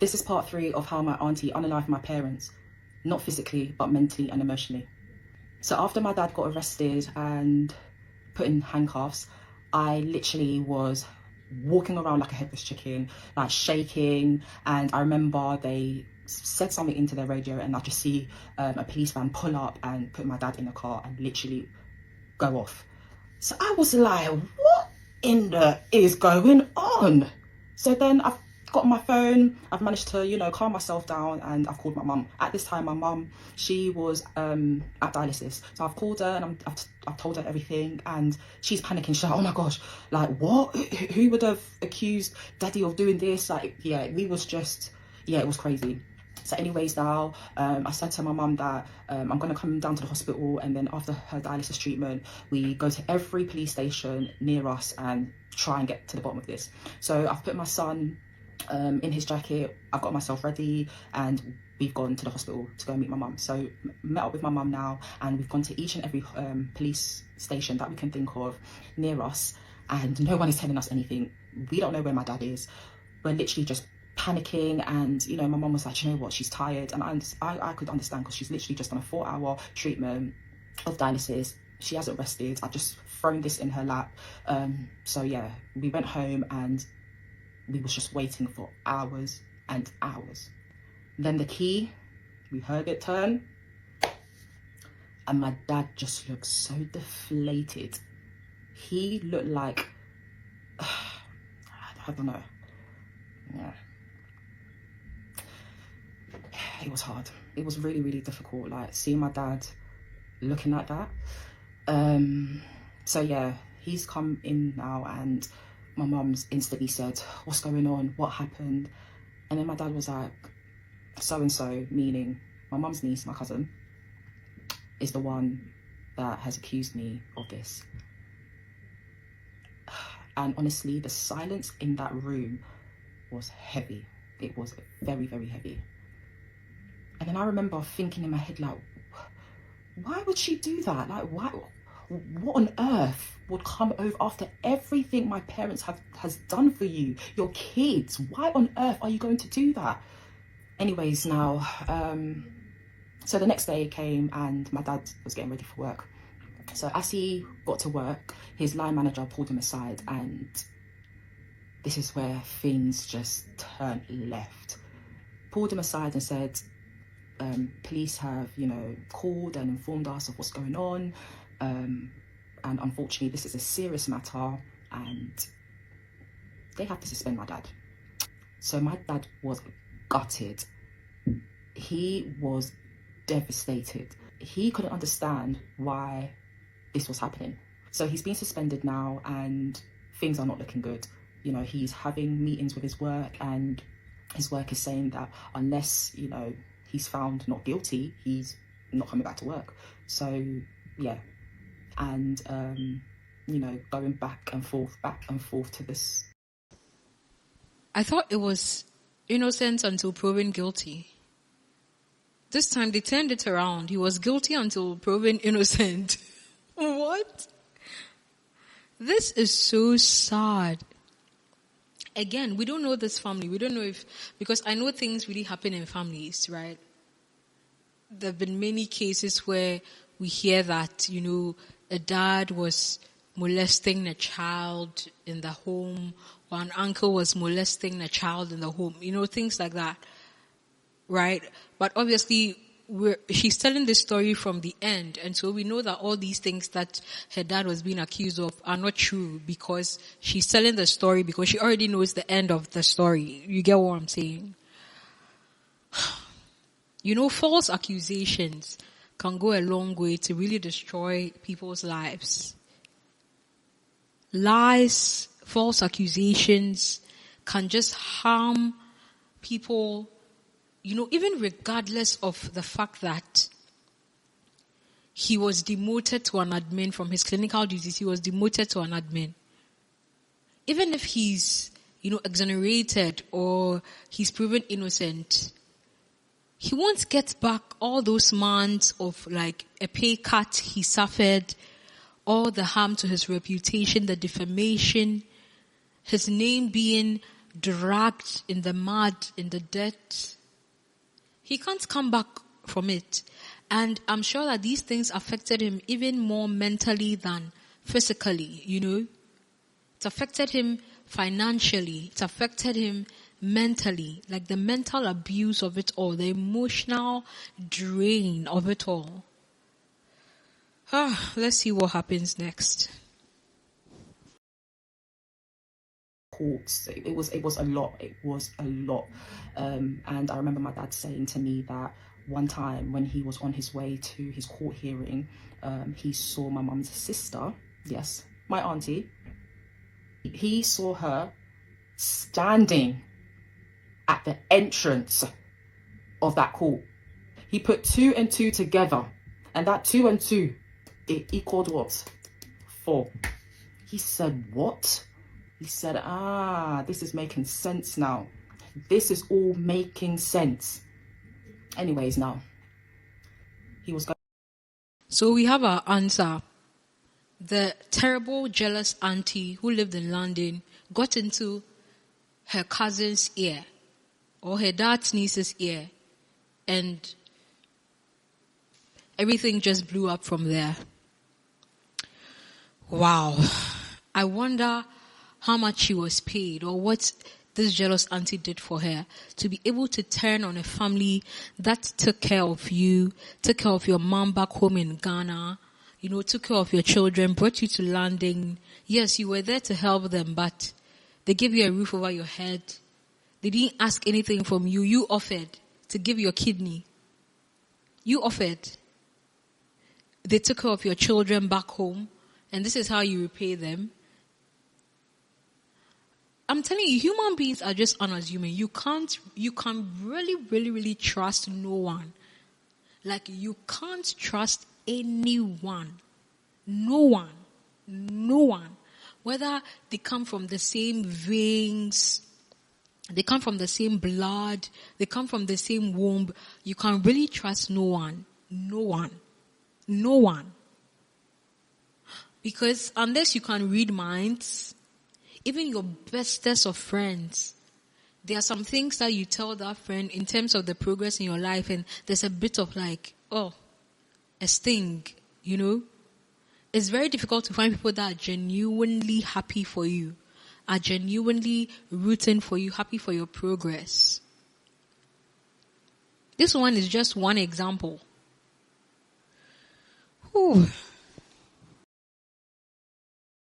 This is part 3 of how my auntie unalived my parents, not physically, but mentally and emotionally. So after my dad got arrested and put in handcuffs, I literally was walking around like a headless chicken, shaking. And I remember they said something into their radio, and I just see a police van pull up and put my dad in the car and literally go off. So I was like, what in the is going on? So then I've got my phone, I've managed to, calm myself down, and I've called my mum. At this time, my mum, she was at dialysis. So I've called her and I've told her everything, and she's panicking. She's like, "Oh my gosh, what? Who would have accused Daddy of doing this?" It was crazy. So anyways, now I said to my mum that I'm going to come down to the hospital, and then after her dialysis treatment, we go to every police station near us and try and get to the bottom of this. So I've put my son in his jacket, I've got myself ready, and we've gone to the hospital to go meet my mum. So met up with my mum now, and we've gone to each and every police station that we can think of near us, and no one is telling us anything. We don't know where my dad is. We're literally just panicking, and my mum was like, "You know what, she's tired." And I could understand, because she's literally just on a 4-hour treatment of dialysis. She hasn't rested. I've just thrown this in her lap. So yeah, we went home, and we was just waiting for hours and hours. Then the key, we heard it turn, and my dad just looked so deflated. He looked like I don't know. Yeah. It was hard. It was really, really difficult, seeing my dad looking like that. So yeah, he's come in now, and my mum's instantly said, "What's going on? What happened?" And then my dad was like, "So-and-so," meaning my mum's niece, my cousin, is the one that has accused me of this. And honestly, the silence in that room was heavy. It was very, very heavy. And then I remember thinking in my head, like, why would she do that? Like, why? What on earth would come over after everything my parents has done for you, your kids? Why on earth are you going to do that? Anyways, now, so the next day came and my dad was getting ready for work. So as he got to work, his line manager pulled him aside, and this is where things just turned left. Pulled him aside and said, police have, called and informed us of what's going on. And unfortunately, this is a serious matter and they have to suspend my dad. So my dad was gutted. He was devastated. He couldn't understand why this was happening. So he's been suspended now and things are not looking good. He's having meetings with his work, and his work is saying that unless, he's found not guilty, he's not coming back to work. So, yeah. And, going back and forth to this. I thought it was innocent until proven guilty. This time they turned it around. He was guilty until proven innocent. What? This is so sad. Again, we don't know this family. We don't know because I know things really happen in families, right? There have been many cases where we hear that, a dad was molesting a child in the home, or an uncle was molesting a child in the home, things like that, right? But obviously, she's telling this story from the end, and so we know that all these things that her dad was being accused of are not true, because she's telling the story because she already knows the end of the story. You get what I'm saying? False accusations can go a long way to really destroy people's lives. Lies, false accusations can just harm people, even regardless of the fact that he was demoted to an admin from his clinical duties. He was demoted to an admin. Even if he's, exonerated or he's proven innocent, he won't get back all those months of a pay cut he suffered, all the harm to his reputation, the defamation, his name being dragged in the mud, in the dirt. He can't come back from it. And I'm sure that these things affected him even more mentally than physically, It affected him financially. It affected him mentally, the mental abuse of it all, the emotional drain of it all. Let's see what happens next. Courts. It was a lot. It was a lot. And I remember my dad saying to me that one time when he was on his way to his court hearing, he saw my mum's sister, yes, my auntie. He saw her standing at the entrance of that court. He put 2 and 2 together, and that 2 and 2, it equaled what? 4. He said, what? He said, this is making sense now. This is all making sense. Anyways, now, he was going. So we have our answer. The terrible, jealous auntie who lived in London got into her cousin's ear, or her dad's niece's ear, and everything just blew up from there. Wow. I wonder how much she was paid, or what this jealous auntie did for her to be able to turn on a family that took care of you, took care of your mom back home in Ghana, took care of your children, brought you to London. Yes, you were there to help them, but they gave you a roof over your head. They didn't ask anything from you. You offered to give your kidney. You offered. They took care of your children back home, and this is how you repay them. I'm telling you, human beings are just unassuming. You can really, really, really trust no one. You can't trust anyone. No one. No one. Whether they come from the same veins, they come from the same blood, they come from the same womb, you can really trust no one. No one. No one. Because unless you can read minds, even your bestest of friends, there are some things that you tell that friend in terms of the progress in your life, and there's a bit of like, a sting, you know? It's very difficult to find people that are genuinely happy for you, are genuinely rooting for you, happy for your progress. This one is just one example. Whew.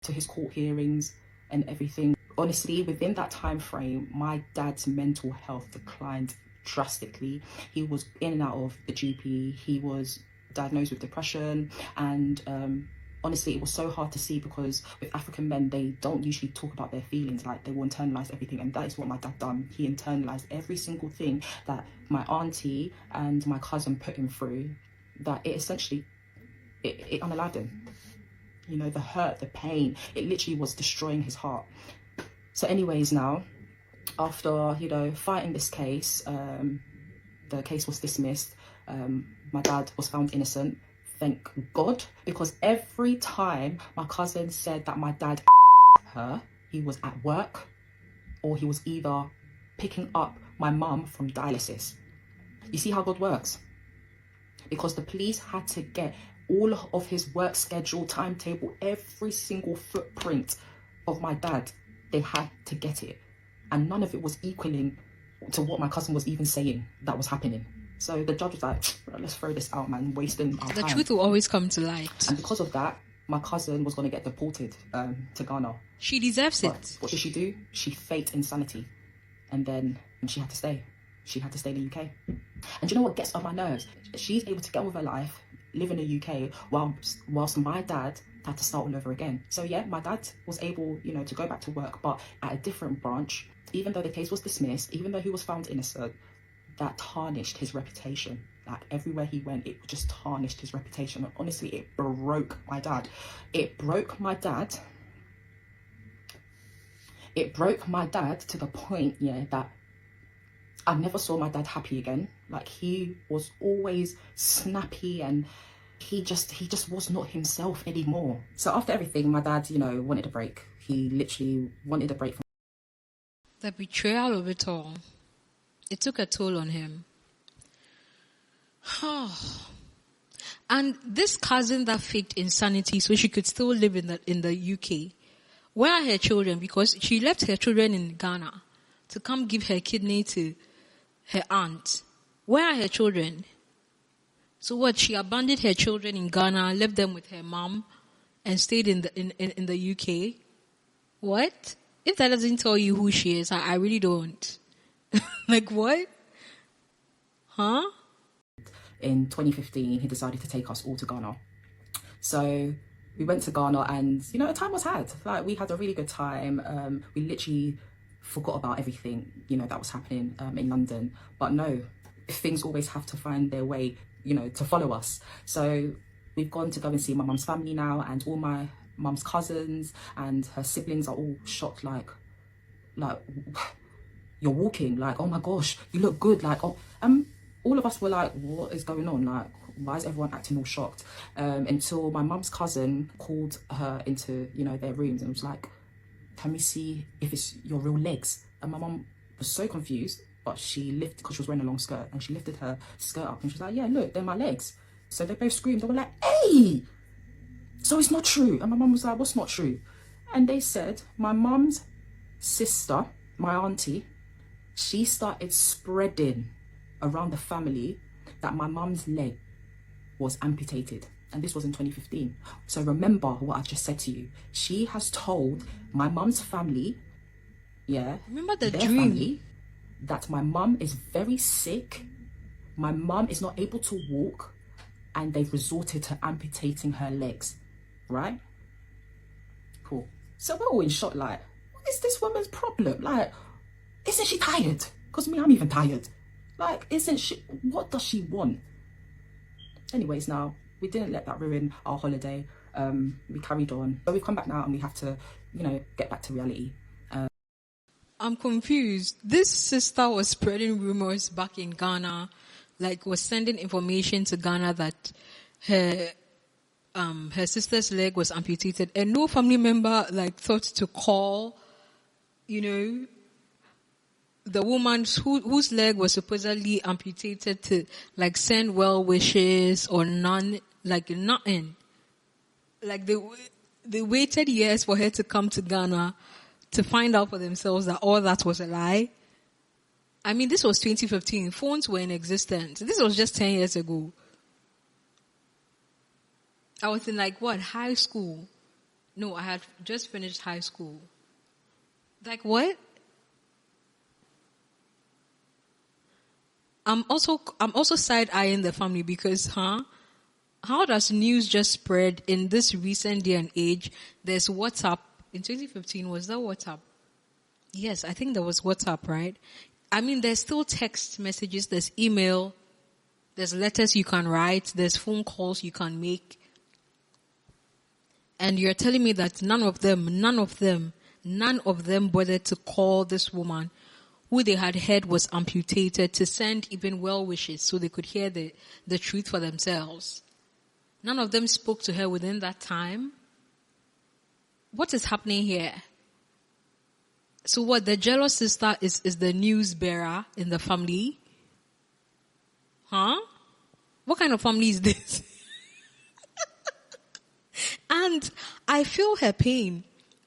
To his court hearings and everything. Honestly, within that time frame, my dad's mental health declined drastically. He was in and out of the GP. He was diagnosed with depression, and honestly, it was so hard to see, because with African men, they don't usually talk about their feelings. Like, they will internalize everything, and that is what my dad done. He internalized every single thing that my auntie and my cousin put him through, that it essentially it unalived him. You know, the hurt, the pain, it literally was destroying his heart. So anyways, now, after, fighting this case, the case was dismissed. My dad was found innocent. Thank God, because every time my cousin said that my dad her, he was at work, or he was either picking up my mum from dialysis. You see how God works? Because the police had to get all of his work schedule, timetable, every single footprint of my dad. They had to get it. And none of it was equaling to what my cousin was even saying that was happening. So the judge was like, let's throw this out, man, wasting our time. The truth will always come to light. And because of that, my cousin was going to get deported to Ghana. She deserves but it. What did she do? She faked insanity. And then she had to stay. She had to stay in the UK. And do you know what gets on my nerves? She's able to get on with her life, live in the UK, whilst my dad had to start all over again. So yeah, my dad was able, to go back to work, but at a different branch. Even though the case was dismissed, even though he was found innocent, that tarnished his reputation. Like, everywhere he went, it just tarnished his reputation. And honestly, it broke my dad. It broke my dad. It broke my dad to the point, that I never saw my dad happy again. Like, he was always snappy, and he just was not himself anymore. So after everything, my dad, wanted a break. He literally wanted a break from the betrayal of it all. It took a toll on him. And this cousin that faked insanity so she could still live in the UK, where are her children? Because she left her children in Ghana to come give her kidney to her aunt. Where are her children? So what? She abandoned her children in Ghana, left them with her mom, and stayed in the UK. What? If that doesn't tell you who she is, I really don't. Like, what? Huh? In 2015, he decided to take us all to Ghana. So we went to Ghana, and a time was had. Like, we had a really good time. We literally forgot about everything that was happening in London. But no, things always have to find their way to follow us. So we've gone to go and see my mum's family now, and all my mum's cousins and her siblings are all shocked, like you're walking, like, oh my gosh, you look good, like, oh, all of us were like, what is going on? Like, why is everyone acting all shocked? Until my mum's cousin called her into, their rooms, and was like, can we see if it's your real legs? And my mum was so confused, but she lifted, because she was wearing a long skirt, and she lifted her skirt up, and she was like, yeah, look, they're my legs. So they both screamed. They were like, hey, so it's not true. And my mum was like, what's not true? And they said, my mum's sister, my auntie, she started spreading around the family that my mum's leg was amputated. And this was in 2015. So remember what I just said to you. She has told my mum's family, remember their dream, family, that my mum is very sick, my mum is not able to walk, and they've resorted to amputating her legs, right? Cool. So we're all in shock, like, what is this woman's problem? Like, isn't she tired? Because me, I'm even tired. Like, isn't she, what does she want? Anyways, now, we didn't let that ruin our holiday. we carried on. But we've come back now and we have to, get back to reality. I'm confused. This sister was spreading rumors back in Ghana, like was sending information to Ghana that her sister's leg was amputated, and no family member like thought to call, the woman whose leg was supposedly amputated to like send well wishes or none, like nothing. Like they waited years for her to come to Ghana to find out for themselves that all that was a lie. I mean, this was 2015. Phones were in existence. This was just 10 years ago. I was in high school? No, I had just finished high school. Like what? I'm also side-eyeing the family because, how does news just spread in this recent day and age? There's WhatsApp. In 2015, was there WhatsApp? Yes, I think there was WhatsApp, right? I mean, there's still text messages, there's email, there's letters you can write, there's phone calls you can make. And you're telling me that none of them bothered to call this woman who they had heard was amputated to send even well wishes so they could hear the truth for themselves. None of them spoke to her within that time. What is happening here? So what, the jealous sister is the news bearer in the family? Huh? What kind of family is this? And I feel her pain.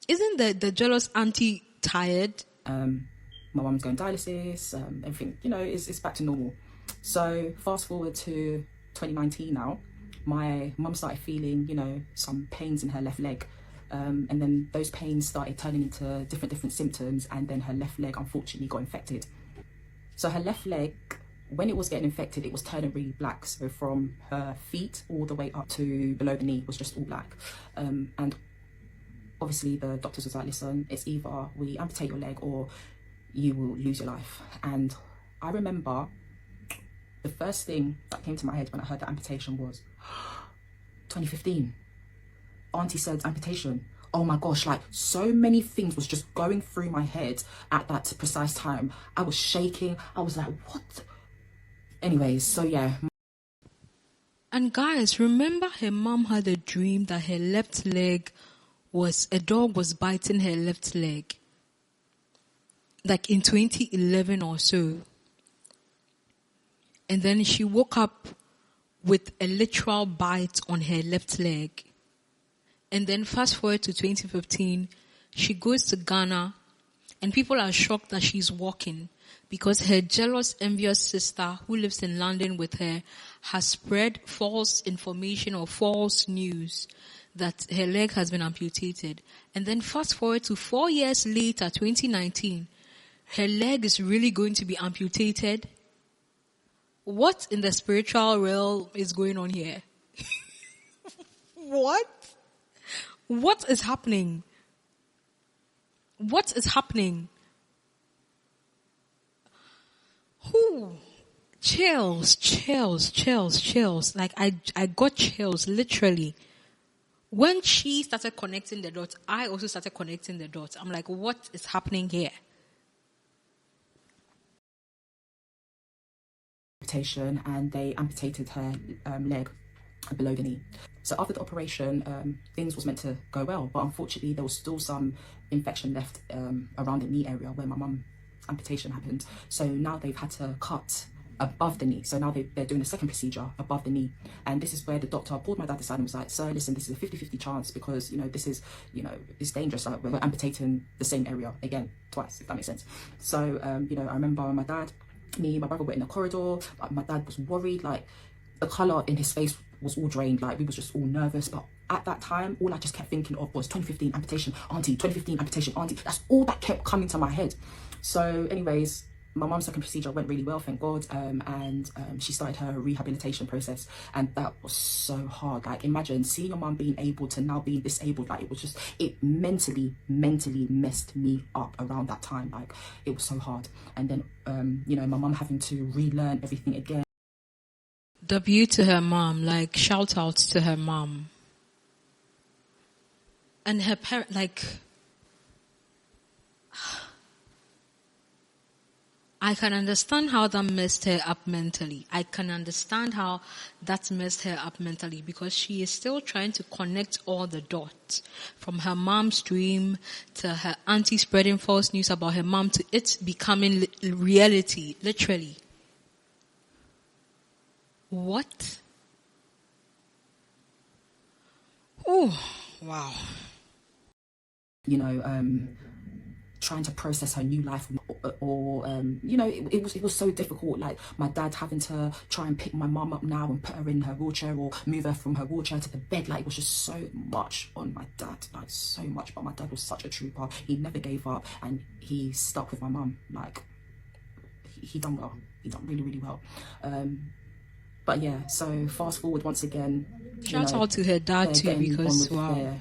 Isn't the jealous auntie tired? My mum's going dialysis, everything, it's back to normal. So fast forward to 2019 now, my mum started feeling, some pains in her left leg. And then those pains started turning into different symptoms, and then her left leg unfortunately got infected. So her left leg, when it was getting infected, it was turning really black. So from her feet all the way up to below the knee was just all black. And obviously the doctors was like, listen, it's either we amputate your leg or you will lose your life. And I remember the first thing that came to my head when I heard the amputation was 2015. Auntie said amputation. Oh my gosh, so many things was just going through my head at that precise time. I was shaking. I was like, what? Anyways, so yeah. And guys, remember her mom had a dream that her left leg a dog was biting her left leg. Like in 2011 or so. And then she woke up with a literal bite on her left leg. And then fast forward to 2015, she goes to Ghana and people are shocked that she's walking because her jealous, envious sister who lives in London with her has spread false information or false news that her leg has been amputated. And then fast forward to 4 years later, 2019, her leg is really going to be amputated. What in the spiritual realm is going on here? What? What is happening? What is happening? Who? Chills. Like I got chills, literally. When she started connecting the dots, I also started connecting the dots. I'm like, what is happening here? Amputation, and they amputated her leg below the knee. So after the operation, things was meant to go well, but unfortunately there was still some infection left around the knee area where my mum's amputation happened. So now they've had to cut above the knee. So now they're doing a second procedure above the knee. And this is where the doctor pulled my dad aside and was like, sir, listen, this is a 50-50 chance because, this is, it's dangerous. Like, we're amputating the same area again, twice, if that makes sense. So, I remember my dad, me, my brother were in the corridor. My dad was worried, the colour in his face was all drained, we was just all nervous. But at that time, all I just kept thinking of was 2015 amputation, auntie, 2015 amputation, auntie. That's all that kept coming to my head. So anyways, my mum's second procedure went really well, thank God, and she started her rehabilitation process, and that was so hard. Imagine seeing your mum being able to now being disabled. It was just, it mentally messed me up around that time. It was so hard. And then my mum having to relearn everything again. W to her mom, shout out to her mom. And her parent, I can understand how that messed her up mentally. I can understand how that messed her up mentally because she is still trying to connect all the dots from her mom's dream to her auntie spreading false news about her mom to it becoming reality, literally. What? Oh, wow. Trying to process her new life, or it was so difficult. Like my dad having to try and pick my mum up now and put her in her wheelchair or move her from her wheelchair to the bed. Like it was just so much on my dad, like so much. But my dad was such a trooper. He never gave up and he stuck with my mum. Like he done well. He done really, really well. But yeah, so fast forward once again. Shout out to her dad too, because wow.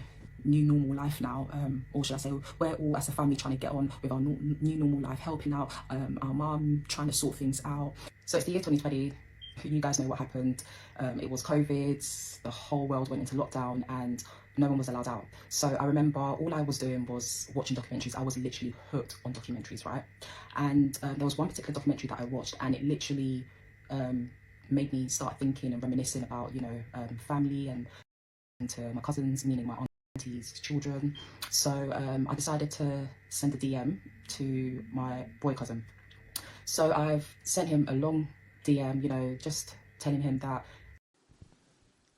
New normal life now, or should I say we're all as a family trying to get on with our new normal life, helping out our mum, trying to sort things out. So it's the year 2020. You guys know what happened. It was COVID, the whole world went into lockdown and no one was allowed out. So I remember all I was doing was watching documentaries. I was literally hooked on documentaries, right? And there was one particular documentary that I watched and it literally made me start thinking and reminiscing about family and to my cousins, meaning my auntie's children. So I decided to send a DM to my boy cousin. So I've sent him a long DM, just telling him that.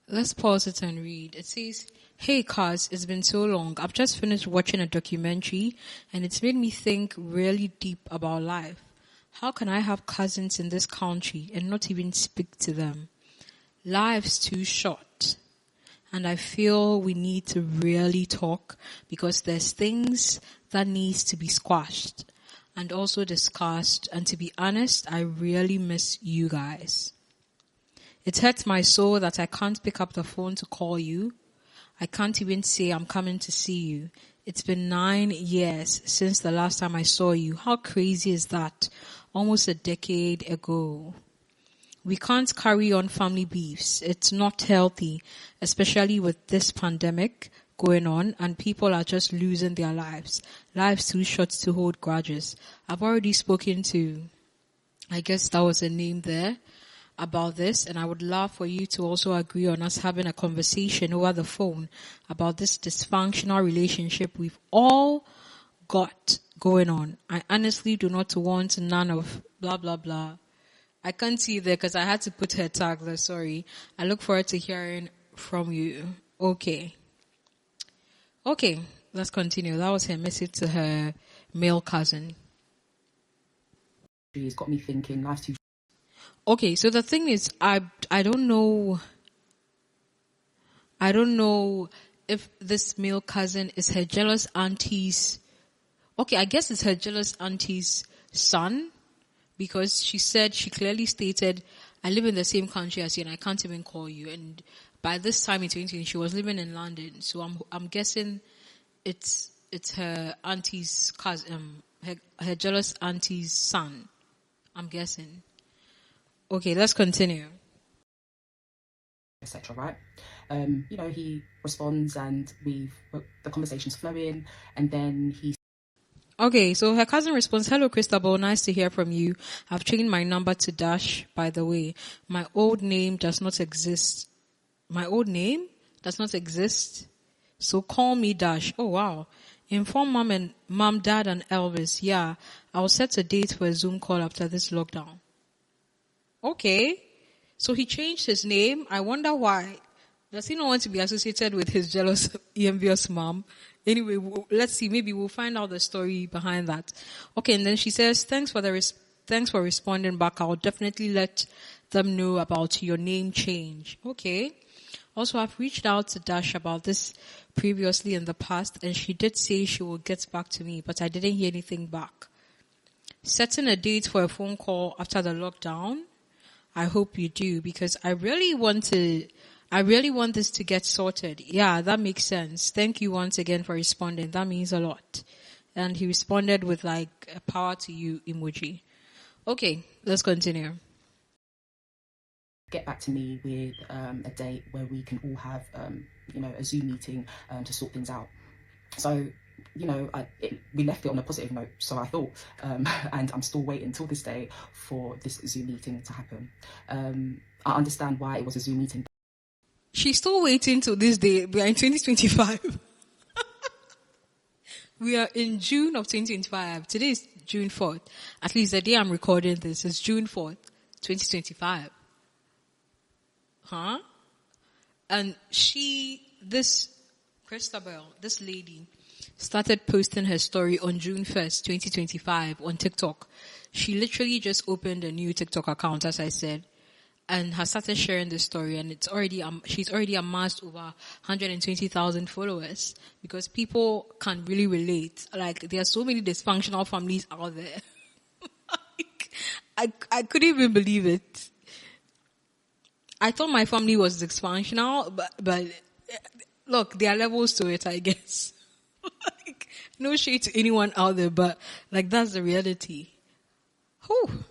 Let's pause it and read. It says, "Hey cuz, it's been so long. I've just finished watching a documentary and it's made me think really deep about life. How can I have cousins in this country and not even speak to them? Life's too short. And I feel we need to really talk because there's things that needs to be squashed and also discussed. And to be honest, I really miss you guys. It hurts my soul that I can't pick up the phone to call you. I can't even say I'm coming to see you. It's been 9 years since the last time I saw you. How crazy is that? Almost a decade ago. We can't carry on family beefs. It's not healthy, especially with this pandemic going on and people are just losing their lives. Life's too short to hold grudges." I've already spoken to, I guess that was a name there, about this, and I would love for you to also agree on us having a conversation over the phone about this dysfunctional relationship we've all got going on. I honestly do not want none of blah, blah, blah. I can't see there because I had to put her tag there, sorry. I look forward to hearing from you. Okay, let's continue. That was her message to her male cousin. It's got me thinking, life's too. Okay, so the thing is, I don't know if this male cousin is her jealous auntie's, okay, I guess it's her jealous auntie's son, because she clearly stated, I live in the same country as you and I can't even call you. And by this time in 2020, she was living in London. So I'm guessing it's her auntie's cousin, her jealous auntie's son. I'm guessing. Okay, let's continue. Etc. Right? He responds and the conversation's flowing, and then he. Okay, so her cousin responds, "Hello, Christabel. Nice to hear from you. I've changed my number to Dash, by the way. My old name does not exist. So call me Dash." Oh, wow. "Inform mom, dad, and Elvis. Yeah, I'll set a date for a Zoom call after this lockdown." Okay. So he changed his name. I wonder why. Does he not want to be associated with his jealous, envious mom? Anyway, let's see. Maybe we'll find out the story behind that. Okay, and then she says, thanks for responding back. I'll definitely let them know about your name change." Okay. Also, I've reached out to Dash about this previously in the past, and she did say she will get back to me, but I didn't hear anything back. Setting a date for a phone call after the lockdown. I hope you do, because I really want this to get sorted. Yeah, that makes sense. Thank you once again for responding. That means a lot. And he responded with like a power to you emoji. Okay, let's continue. Get back to me with a date where we can all have, a Zoom meeting to sort things out. So, we left it on a positive note, so I thought, and I'm still waiting till this day for this Zoom meeting to happen. I understand why it was a Zoom meeting. She's still waiting till this day. We are in 2025. We are in June of 2025. Today is June 4th. At least the day I'm recording this is June 4th, 2025. Huh? And this Christabel, this lady, started posting her story on June 1st, 2025 on TikTok. She literally just opened a new TikTok account, as I said, and has started sharing the story, and she's already amassed over 120,000 followers, because people can really relate. Like, there are so many dysfunctional families out there. I couldn't even believe it. I thought my family was dysfunctional, but look, there are levels to it, I guess. Like, no shade to anyone out there, but like, that's the reality. Whew.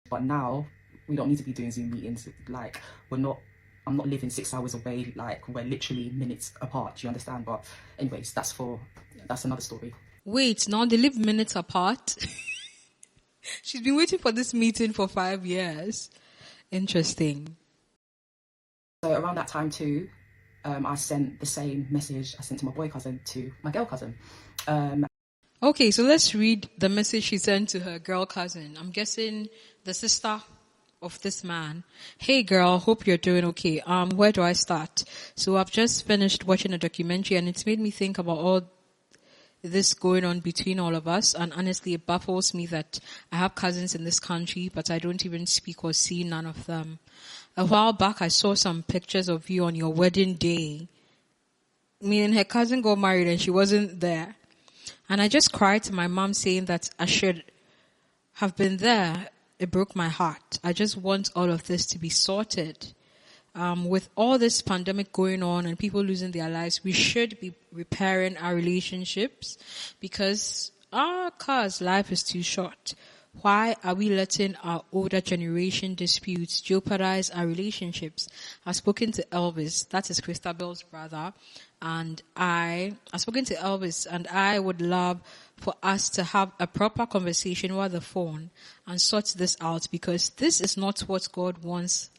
But now we don't need to be doing Zoom meetings. Like, I'm not living 6 hours away. Like, we're literally minutes apart. Do you understand? But anyways, that's another story. Wait, now they live minutes apart? She's been waiting for this meeting for 5 years. Interesting. So around that time too, I sent the same message I sent to my boy cousin to my girl cousin. Okay, so let's read the message she sent to her girl cousin. I'm guessing the sister of this man. Hey girl, hope you're doing okay. Where do I start? So I've just finished watching a documentary, and it's made me think about all this going on between all of us, and honestly it baffles me that I have cousins in this country, but I don't even speak or see none of them. A while back I saw some pictures of you on your wedding day. Me and her cousin got married and she wasn't there. And I just cried to my mom saying that I should have been there. It broke my heart. I just want all of this to be sorted. With all this pandemic going on and people losing their lives, we should be repairing our relationships, because life is too short. Why are we letting our older generation disputes jeopardize our relationships? I've spoken to Elvis, that is Christabel's brother, and I've spoken to Elvis, and I would love for us to have a proper conversation over the phone and sort this out, because this is not what God wants.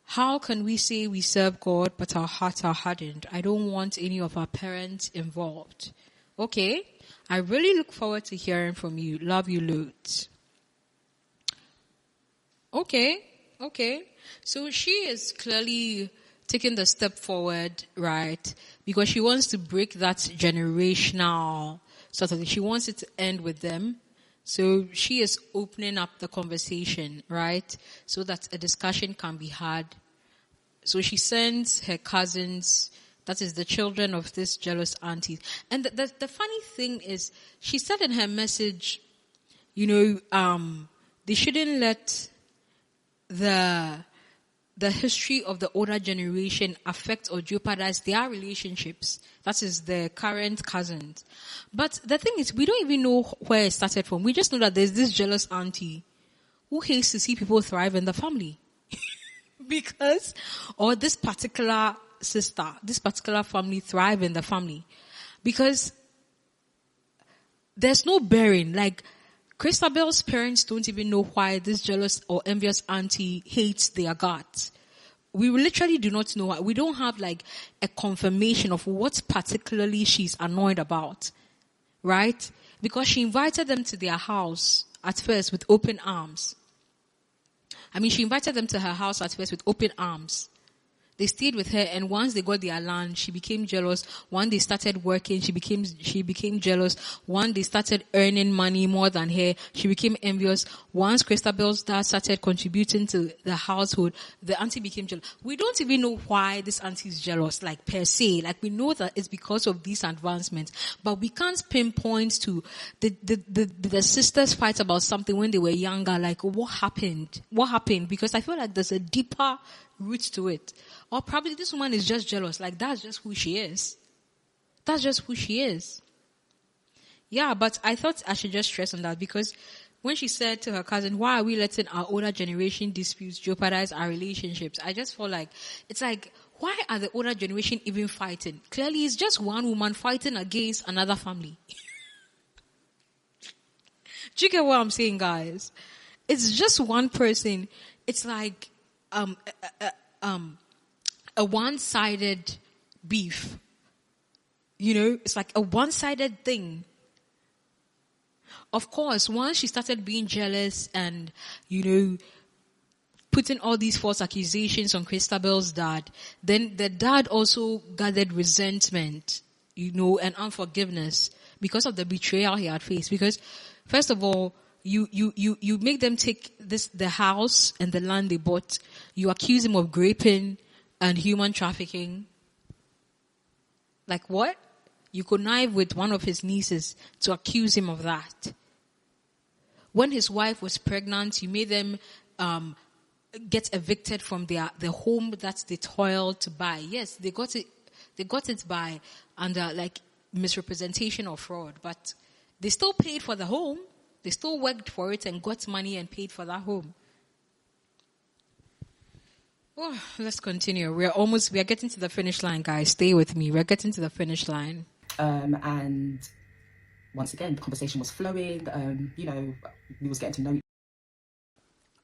How can we say we serve God but our hearts are hardened? I don't want any of our parents involved. Okay? I really look forward to hearing from you. Love you loads. Okay. So she is clearly taking the step forward, right? Because she wants to break that generational sort of thing. She wants it to end with them. So she is opening up the conversation, right? So that a discussion can be had. So she sends her cousins, that is the children of this jealous auntie. And the funny thing is, she said in her message, they shouldn't let the history of the older generation affect or jeopardize their relationships. That is the current cousins. But the thing is, we don't even know where it started from. We just know that there's this jealous auntie who hates to see people thrive in the family. Or this particular sister, this particular family thrive in the family. Because there's no bearing. Like, Christabel's parents don't even know why this jealous or envious auntie hates their guts. We literally do not know why. We don't have like a confirmation of what particularly she's annoyed about. Right? Because she invited them to their house at first with open arms. She invited them to her house at first with open arms. They stayed with her, and once they got their land, she became jealous. When they started working, she became jealous. When they started earning money more than her, she became envious. Once Christabel's dad started contributing to the household, the auntie became jealous. We don't even know why this auntie is jealous, like per se. Like, we know that it's because of these advancements, but we can't pinpoint to the sisters fight about something when they were younger. Like, what happened? Because I feel like there's a deeper root to it. Or probably this woman is just jealous. Like, that's just who she is. Yeah, but I thought I should just stress on that, because when she said to her cousin, why are we letting our older generation disputes jeopardize our relationships? I just feel like, it's like, why are the older generation even fighting? Clearly, it's just one woman fighting against another family. Do you get what I'm saying, guys? It's just one person. It's like a one-sided beef. You know, it's like a one-sided thing. Of course, once she started being jealous and, you know, putting all these false accusations on Christabel's dad, then the dad also gathered resentment, you know, and unforgiveness because of the betrayal he had faced. Because, first of all, you make them take the house and the land they bought. You accuse him of raping and human trafficking. Like what? You connive with one of his nieces to accuse him of that. When his wife was pregnant, you made them get evicted from the home that they toiled to buy. Yes, they got it by under like misrepresentation or fraud, but they still paid for the home. They still worked for it and got money and paid for that home. Oh, let's continue. We are getting to the finish line, guys. Stay with me. We're getting to the finish line. And once again, the conversation was flowing. You know, we was getting to know.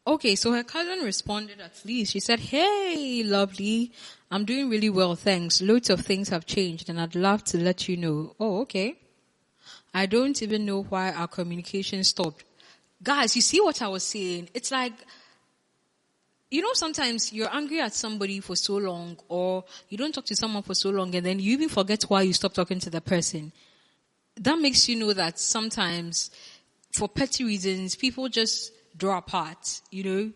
Okay, so her cousin responded at least. She said, "Hey, lovely. I'm doing really well, thanks. Loads of things have changed and I'd love to let you know." Oh, okay. I don't even know why our communication stopped. Guys, you see what I was saying? It's like, you know, sometimes you're angry at somebody for so long, or you don't talk to someone for so long, and then you even forget why you stopped talking to the person. That makes you know that sometimes, for petty reasons, people just draw apart, you know.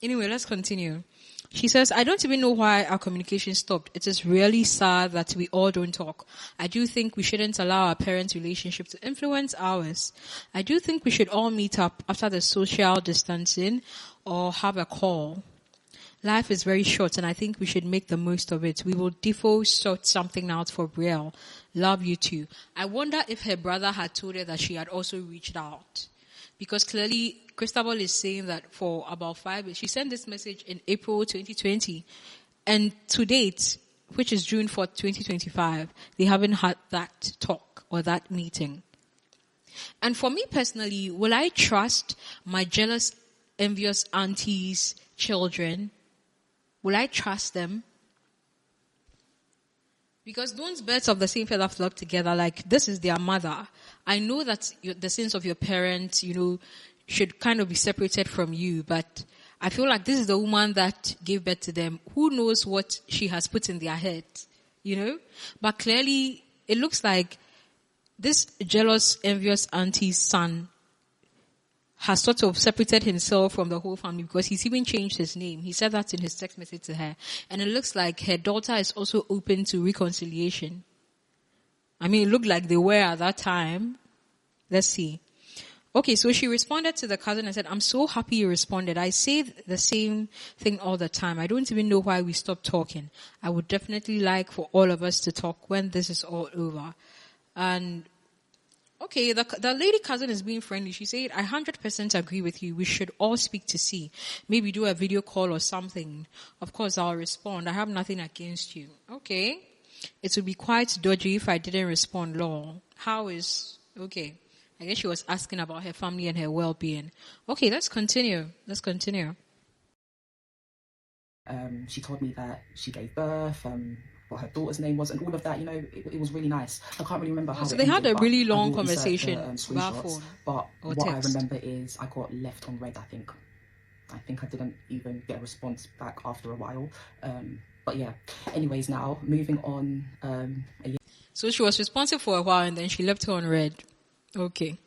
Anyway, let's continue. She says, "I don't even know why our communication stopped. It is really sad that we all don't talk. I do think we shouldn't allow our parents' relationship to influence ours. I do think we should all meet up after the social distancing or have a call. Life is very short and I think we should make the most of it. We will defo sort something out for real. Love you too." I wonder if her brother had told her that she had also reached out. Because clearly, Christabel is saying that for about 5 years, she sent this message in April 2020. And to date, which is June 4th, 2025, they haven't had that talk or that meeting. And for me personally, will I trust my jealous, envious auntie's children? Will I trust them? Because don't birds of the same feather flock together, like this is their mother. I know that the sins of your parents, you know, should kind of be separated from you, but I feel like this is the woman that gave birth to them. Who knows what she has put in their head, you know? But clearly, it looks like this jealous, envious auntie's son has sort of separated himself from the whole family because he's even changed his name. He said that in his text message to her. And it looks like her daughter is also open to reconciliation. I mean, it looked like they were at that time. Let's see. Okay, so she responded to the cousin and said, "I'm so happy you responded. I say the same thing all the time. I don't even know why we stopped talking. I would definitely like for all of us to talk when this is all over." And okay, the lady cousin is being friendly. She said, "I 100% agree with you. We should all speak to see. Maybe do a video call or something. Of course, I'll respond. I have nothing against you." Okay. It would be quite dodgy if I didn't respond, lol. Okay. I guess she was asking about her family and her well-being. Okay, let's continue. She told me that she gave birth, what her daughter's name was, and all of that. You know, it was really nice. I can't really remember how. So it they ended, had a really but long conversation via screenshots. phone. But or what text. I remember is I got left on red. I think I didn't even get a response back after a while. But yeah. Anyways, now moving on. So she was responsive for a while and then she left her on red. Okay.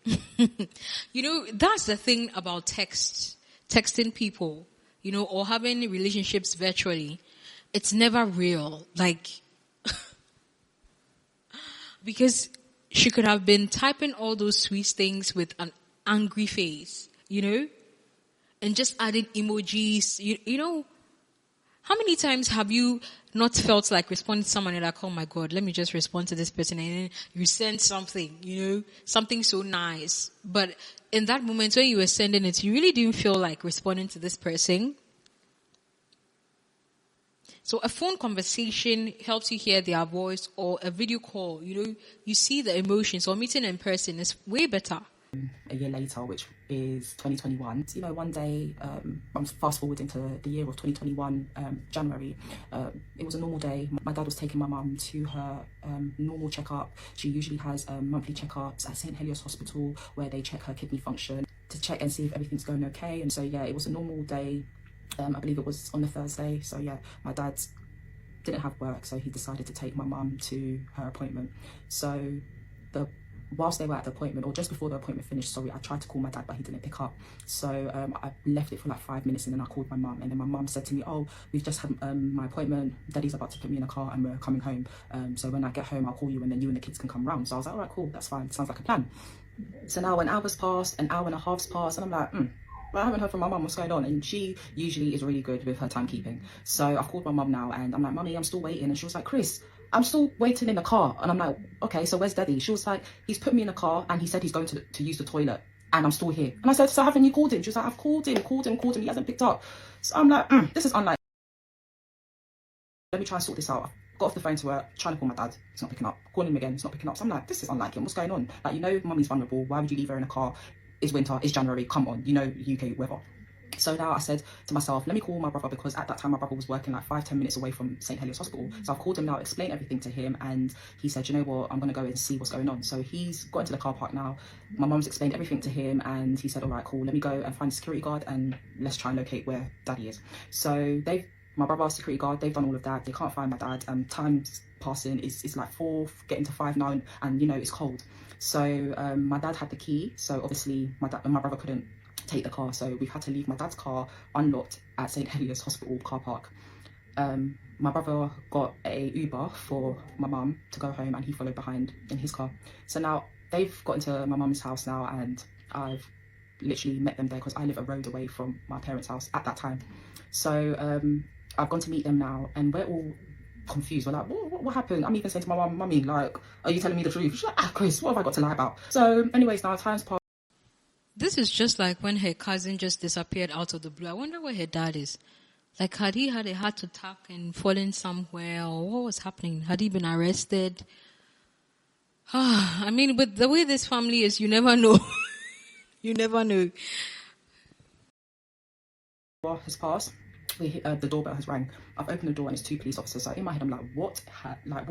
You know, that's the thing about texting people, you know, or having relationships virtually. It's never real. Like, because she could have been typing all those sweet things with an angry face, you know, and just adding emojis, you know. How many times have you not felt like responding to someone and like, oh my God, let me just respond to this person, and then you send something, you know, something so nice. But in that moment when you were sending it, you really didn't feel like responding to this person. So a phone conversation helps you hear their voice, or a video call, you see the emotions, or meeting in person is way better. A year later, which is 2021, one day, I'm fast forwarding to the year of 2021, January. It was a normal day. My dad was taking my mum to her normal checkup. She usually has monthly checkups at St. Helios Hospital, where they check her kidney function to check and see if everything's going okay. And so yeah, it was a normal day. I believe it was on the Thursday. So yeah, my dad didn't have work, so he decided to take my mum to her appointment. So whilst they were at the appointment, or just before the appointment finished, I tried to call my dad, but he didn't pick up. So I left it for like 5 minutes, and then I called my mum, and then my mum said to me, oh, we've just had my appointment, Daddy's about to put me in a car and we're coming home. So when I get home, I'll call you, and then you and the kids can come round. So I was like, all right, cool, that's fine, sounds like a plan. So now an hour's passed, an hour and a half's passed, and I'm like, well, I haven't heard from my mum, what's going on? And she usually is really good with her timekeeping. So I've called my mum now, and I'm like, Mummy, I'm still waiting. And she was like, Chris, I'm still waiting in the car. And I'm like, okay, so where's Daddy? She was like, he's put me in the car and he said he's going to use the toilet, and I'm still here. And I said, so haven't you called him? She was like, I've called him, he hasn't picked up. So I'm like, this is unlike. Let me try and sort this out. I got off the phone to her, trying to call my dad, he's not picking up. Calling him again, he's not picking up. So I'm like, this is unlike him, what's going on? Like, Mummy's vulnerable, why would you leave her in a car? It's winter, it's January, come on, UK weather. So now I said to myself, let me call my brother, because at that time my brother was working like 5-10 minutes away from St. Helios Hospital. So I've called him now, explained everything to him, and he said, you know what, I'm going to go and see what's going on. So he's got into the car park now. My mum's explained everything to him, and he said, all right, cool, let me go and find a security guard and let's try and locate where Daddy is. So my brother, security guard, they've done all of that. They can't find my dad. Time's passing, it's like 4, getting to 5 now, and it's cold. So my dad had the key, so obviously my brother couldn't take the car, so we've had to leave my dad's car unlocked at St. Helios Hospital car park. My brother got a Uber for my mum to go home, and he followed behind in his car. So now they've got into my mum's house now, and I've literally met them there because I live a road away from my parents' house at that time. So I've gone to meet them now, and we're all confused. We're like, what happened? I'm even saying to my mum, Mummy, like, are you telling me the truth? She's like, Chris, what have I got to lie about? So anyways, now time's passed. This is just like when her cousin just disappeared out of the blue. I wonder where her dad is. Like, had he had a heart attack and fallen somewhere, or what was happening? Had he been arrested? I mean, with the way this family is, you never know. You never know. Has passed. The doorbell has rang. I've opened the door and it's 2 police officers. So in my head, I'm like, what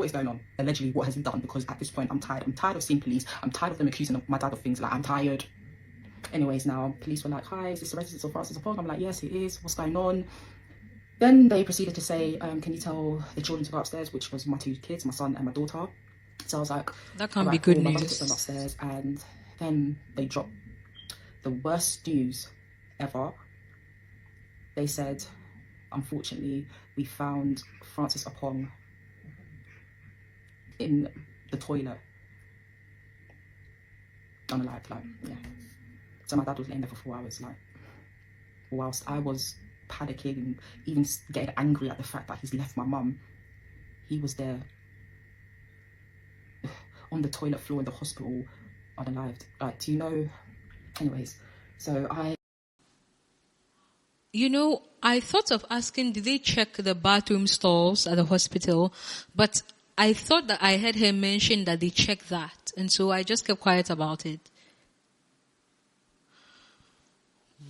is going on? Allegedly, what has he done? Because at this point, I'm tired. I'm tired of seeing police. I'm tired of them accusing my dad of things. Like, I'm tired. Anyways, now police were like, hi, is this the residence of Francis Apollo? I'm like, yes, it is. What's going on? Then they proceeded to say, can you tell the children to go upstairs, which was my 2 kids, my son and my daughter. So I was like, that can't be good news. My brother took them upstairs, and then they dropped the worst news ever. They said, unfortunately, we found Francis Apong in the toilet. Unalived, yeah. So my dad was laying there for 4 hours, whilst I was panicking and even getting angry at the fact that he's left my mum. He was there on the toilet floor in the hospital, unalived. Do you know? Anyways, so I thought of asking, did they check the bathroom stalls at the hospital? But I thought that I heard her mention that they checked that. And so I just kept quiet about it.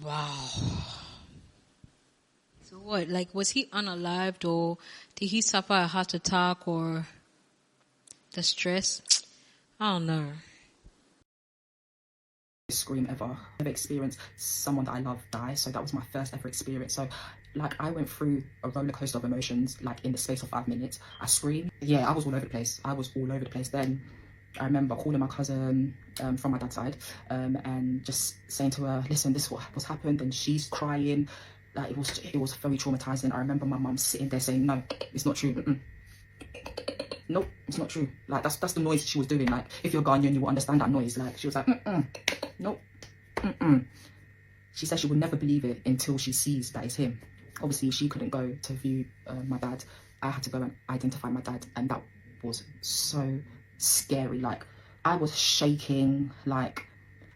Wow. So what, was he unalived, or did he suffer a heart attack, or the stress? I don't know. Scream ever. I've experienced someone that I love die, so that was my first ever experience. So I went through a roller coaster of emotions, in the space of 5 minutes. I screamed. Yeah, I was all over the place. Then I remember calling my cousin from my dad's side, and just saying to her, listen, this is what's happened, and she's crying. It was very traumatizing. I remember my mum sitting there saying, no, it's not true. Nope, it's not true. That's the noise she was doing. If you're Ghanaian, you will understand that noise. She was like, nope, She said she would never believe it until she sees that it's him. Obviously, she couldn't go to view my dad. I had to go and identify my dad, and that was so scary. I was shaking.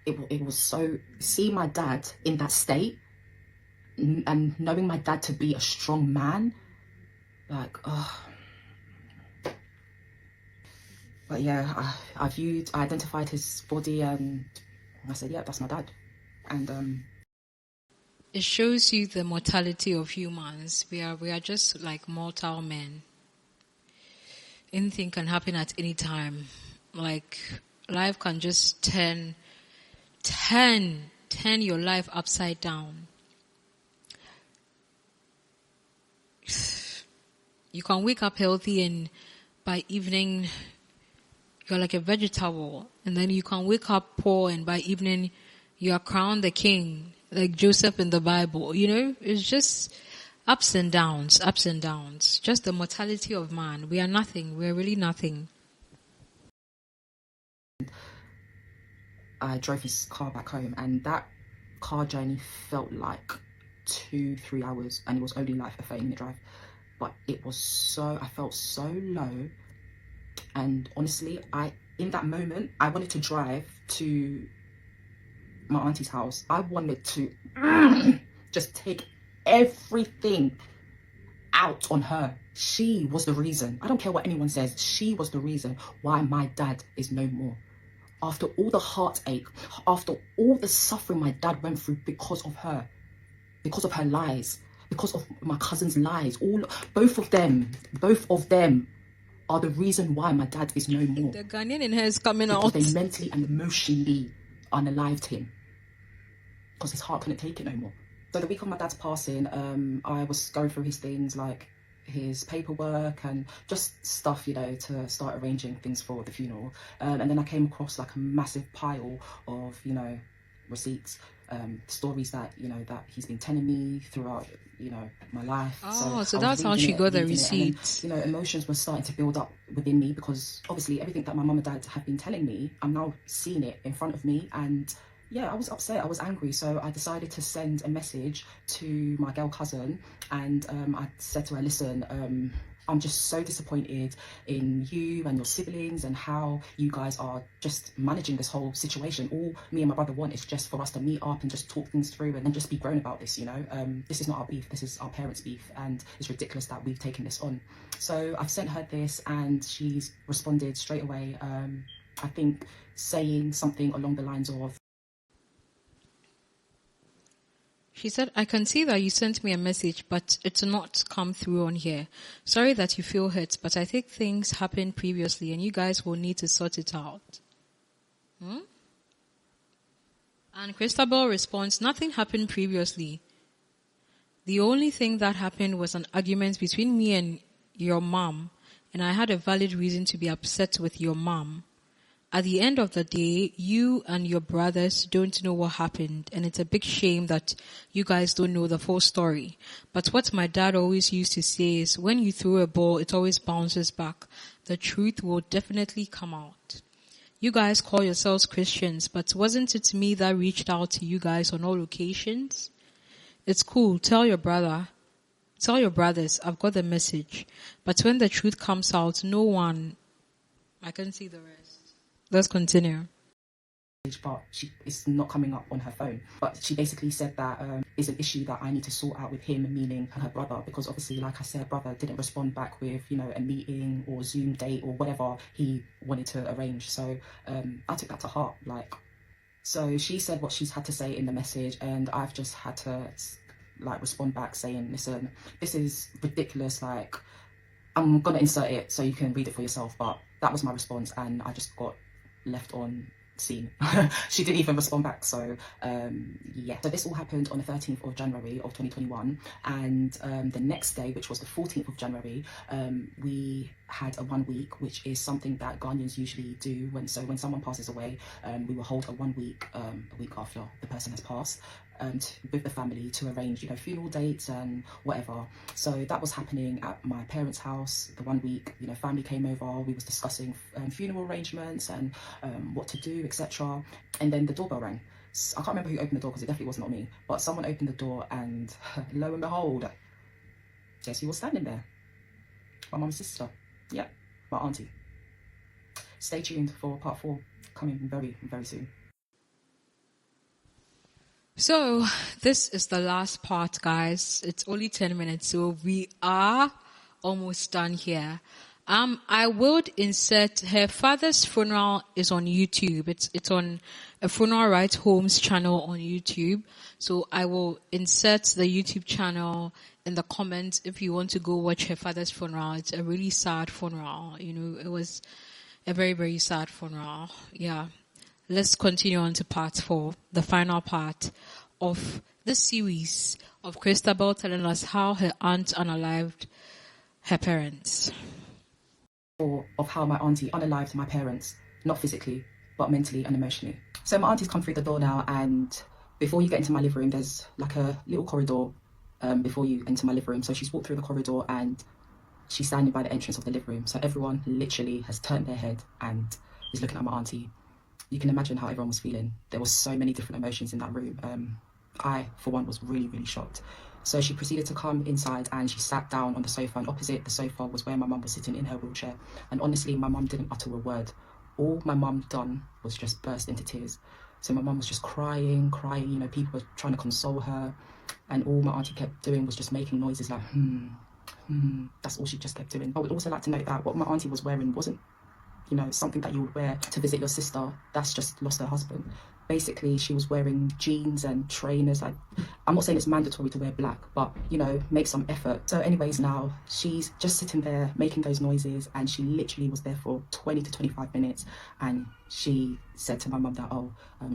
It was so, seeing my dad in that state and knowing my dad to be a strong man, Like, oh. But yeah, I identified his body, and I said, yeah, that's my dad. And It shows you the mortality of humans. We are just like mortal men. Anything can happen at any time. Like, life can just turn your life upside down. You can wake up healthy and by evening you're like a vegetable. And then you can wake up poor and by evening you are crowned the king, like Joseph in the Bible. You know, it's just ups and downs, ups and downs. Just the mortality of man. We are nothing. We are really nothing. I drove his car back home, and that car journey felt like 2-3 hours, and it was only like a 30-minute drive. But it was I felt so low. And honestly, in that moment, I wanted to drive to my auntie's house. I wanted to just take everything out on her. She was the reason. I don't care what anyone says. She was the reason why my dad is no more. After all the heartache, after all the suffering my dad went through because of her lies, because of my cousin's lies, both of them are the reason why my dad is no more. The Ghanaian in her is coming because out. They mentally and emotionally unalived him because his heart couldn't take it no more. So the week of my dad's passing, I was going through his things, like his paperwork and just stuff, to start arranging things for the funeral. And then I came across like a massive pile of, receipts, stories that, that he's been telling me throughout, my life. Oh, so that's how she got the receipts. And then, emotions were starting to build up within me because obviously everything that my mum and dad have been telling me, I'm now seeing it in front of me. And yeah, I was upset, I was angry. So I decided to send a message to my girl cousin, and I said to her, listen, I'm just so disappointed in you and your siblings and how you guys are just managing this whole situation. All me and my brother want is just for us to meet up and just talk things through and just be grown about this, This is not our beef, this is our parents' beef, and it's ridiculous that we've taken this on. So I've sent her this and she's responded straight away, I think saying something along the lines of, she said, I can see that you sent me a message, but it's not come through on here. Sorry that you feel hurt, but I think things happened previously and you guys will need to sort it out. And Christabel responds, nothing happened previously. The only thing that happened was an argument between me and your mom, and I had a valid reason to be upset with your mom. At the end of the day, you and your brothers don't know what happened, and it's a big shame that you guys don't know the full story. But what my dad always used to say is, when you throw a ball, it always bounces back. The truth will definitely come out. You guys call yourselves Christians, but wasn't it me that reached out to you guys on all occasions? It's cool. Tell your brothers, I've got the message. But when the truth comes out, I can see the rest. Let's continue. But it's not coming up on her phone. But she basically said that is an issue that I need to sort out with him, meaning her brother, because obviously, like I said, brother didn't respond back with, a meeting or Zoom date or whatever he wanted to arrange. So I took that to heart. So she said what she's had to say in the message, and I've just had to respond back saying, listen, this is ridiculous. I'm gonna insert it so you can read it for yourself. But that was my response, and I just got left on scene. She didn't even respond back. So yeah, so this all happened on the 13th of January of 2021, and the next day, which was the 14th of January, we had a 1 week, which is something that Ghanaians usually do when someone passes away. We will hold a 1 week a week after the person has passed, with the family to arrange funeral dates and whatever. So that was happening at my parents' house. The 1 week, family came over, we was discussing funeral arrangements and what to do, etc. And then the doorbell rang. I can't remember who opened the door because it definitely wasn't me, but someone opened the door, and lo and behold, guess who was standing there? My mum's sister. Yep, my auntie. Stay tuned for part 4, coming very, very soon. So this is the last part, guys. It's only 10 minutes, so we are almost done here. I would insert her father's funeral is on YouTube. It's on a Funeral Rights Homes channel on YouTube. So I will insert the YouTube channel in the comments if you want to go watch her father's funeral. It's a really sad funeral. You know, it was a very, very sad funeral. Yeah. Let's continue on to part 4, the final part of the series of Christabel telling us how her aunt unalived her parents. Of how my auntie unalived my parents, not physically, but mentally and emotionally. So my auntie's come through the door now, and before you get into my living room, there's like a little corridor before you enter my living room. So she's walked through the corridor and she's standing by the entrance of the living room. So everyone literally has turned their head and is looking at my auntie. You can imagine how everyone was feeling. There were so many different emotions in that room. I, for one, was really, really shocked. So she proceeded to come inside and she sat down on the sofa, and opposite the sofa was where my mum was sitting in her wheelchair. And honestly, my mum didn't utter a word. All my mum done was just burst into tears. So my mum was just crying, you know, people were trying to console her. And all my auntie kept doing was just making noises like, that's all she just kept doing. I would also like to note that what my auntie was wearing wasn't, you know, something that you would wear to visit your sister that's just lost her husband. Basically, she was wearing jeans and trainers. Like, I'm not saying it's mandatory to wear black, but, you know, make some effort. So anyways, now she's just sitting there making those noises, and she literally was there for 20 to 25 minutes. And she said to my mum that,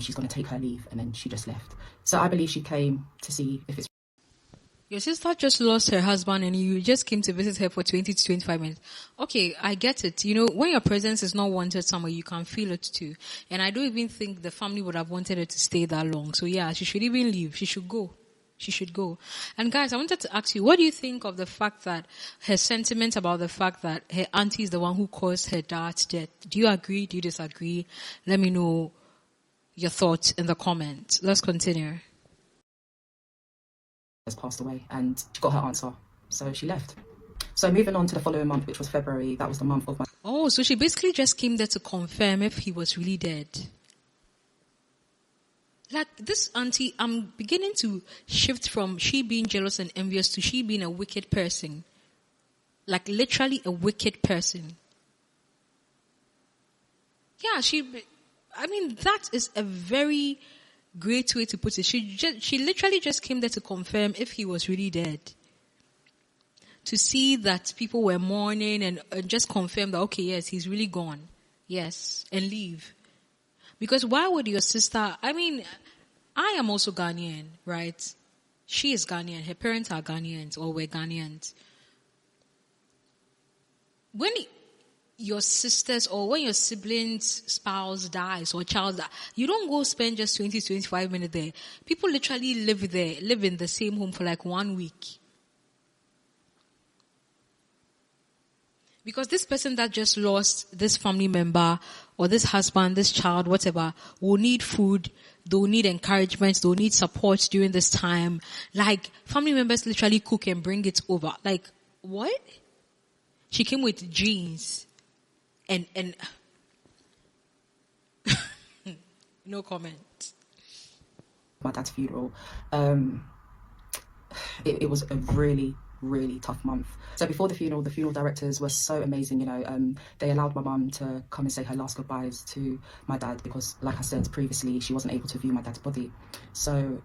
she's going to take her leave, and then she just left. So I believe she came to see if it's... Your sister just lost her husband and you just came to visit her for 20 to 25 minutes. Okay, I get it. You know, when your presence is not wanted somewhere, you can feel it too. And I don't even think the family would have wanted her to stay that long. So yeah, she should even leave. She should go. She should go. And guys, I wanted to ask you, what do you think of the fact that her sentiment about the fact that her auntie is the one who caused her dad's death? Do you agree? Do you disagree? Let me know your thoughts in the comments. Let's continue. Has passed away, and she got her answer, so she left. So moving on to the following month, which was February, that was the month of my... Oh, so she basically just came there to confirm if he was really dead. Like, this auntie, I'm beginning to shift from she being jealous and envious to she being a wicked person. Like, literally a wicked person. Yeah, that is a very great way to put it. She literally just came there to confirm if he was really dead. To see that people were mourning and just confirm that, okay, yes, he's really gone. Yes, and leave. Because why would your sister, I am also Ghanaian, right? She is Ghanaian. Her parents are Ghanaians or were Ghanaians. When your sisters or when your siblings' spouse dies or child dies, you don't go spend just 20 to 25 minutes there. People literally live in the same home for like 1 week. Because this person that just lost this family member or this husband, this child, whatever, will need food, they'll need encouragement, they'll need support during this time. Like, family members literally cook and bring it over. Like, what? She came with jeans. And no comment. My dad's funeral. It was a really, really tough month. So before the funeral directors were so amazing, you know. They allowed my mum to come and say her last goodbyes to my dad because, like I said previously, she wasn't able to view my dad's body. So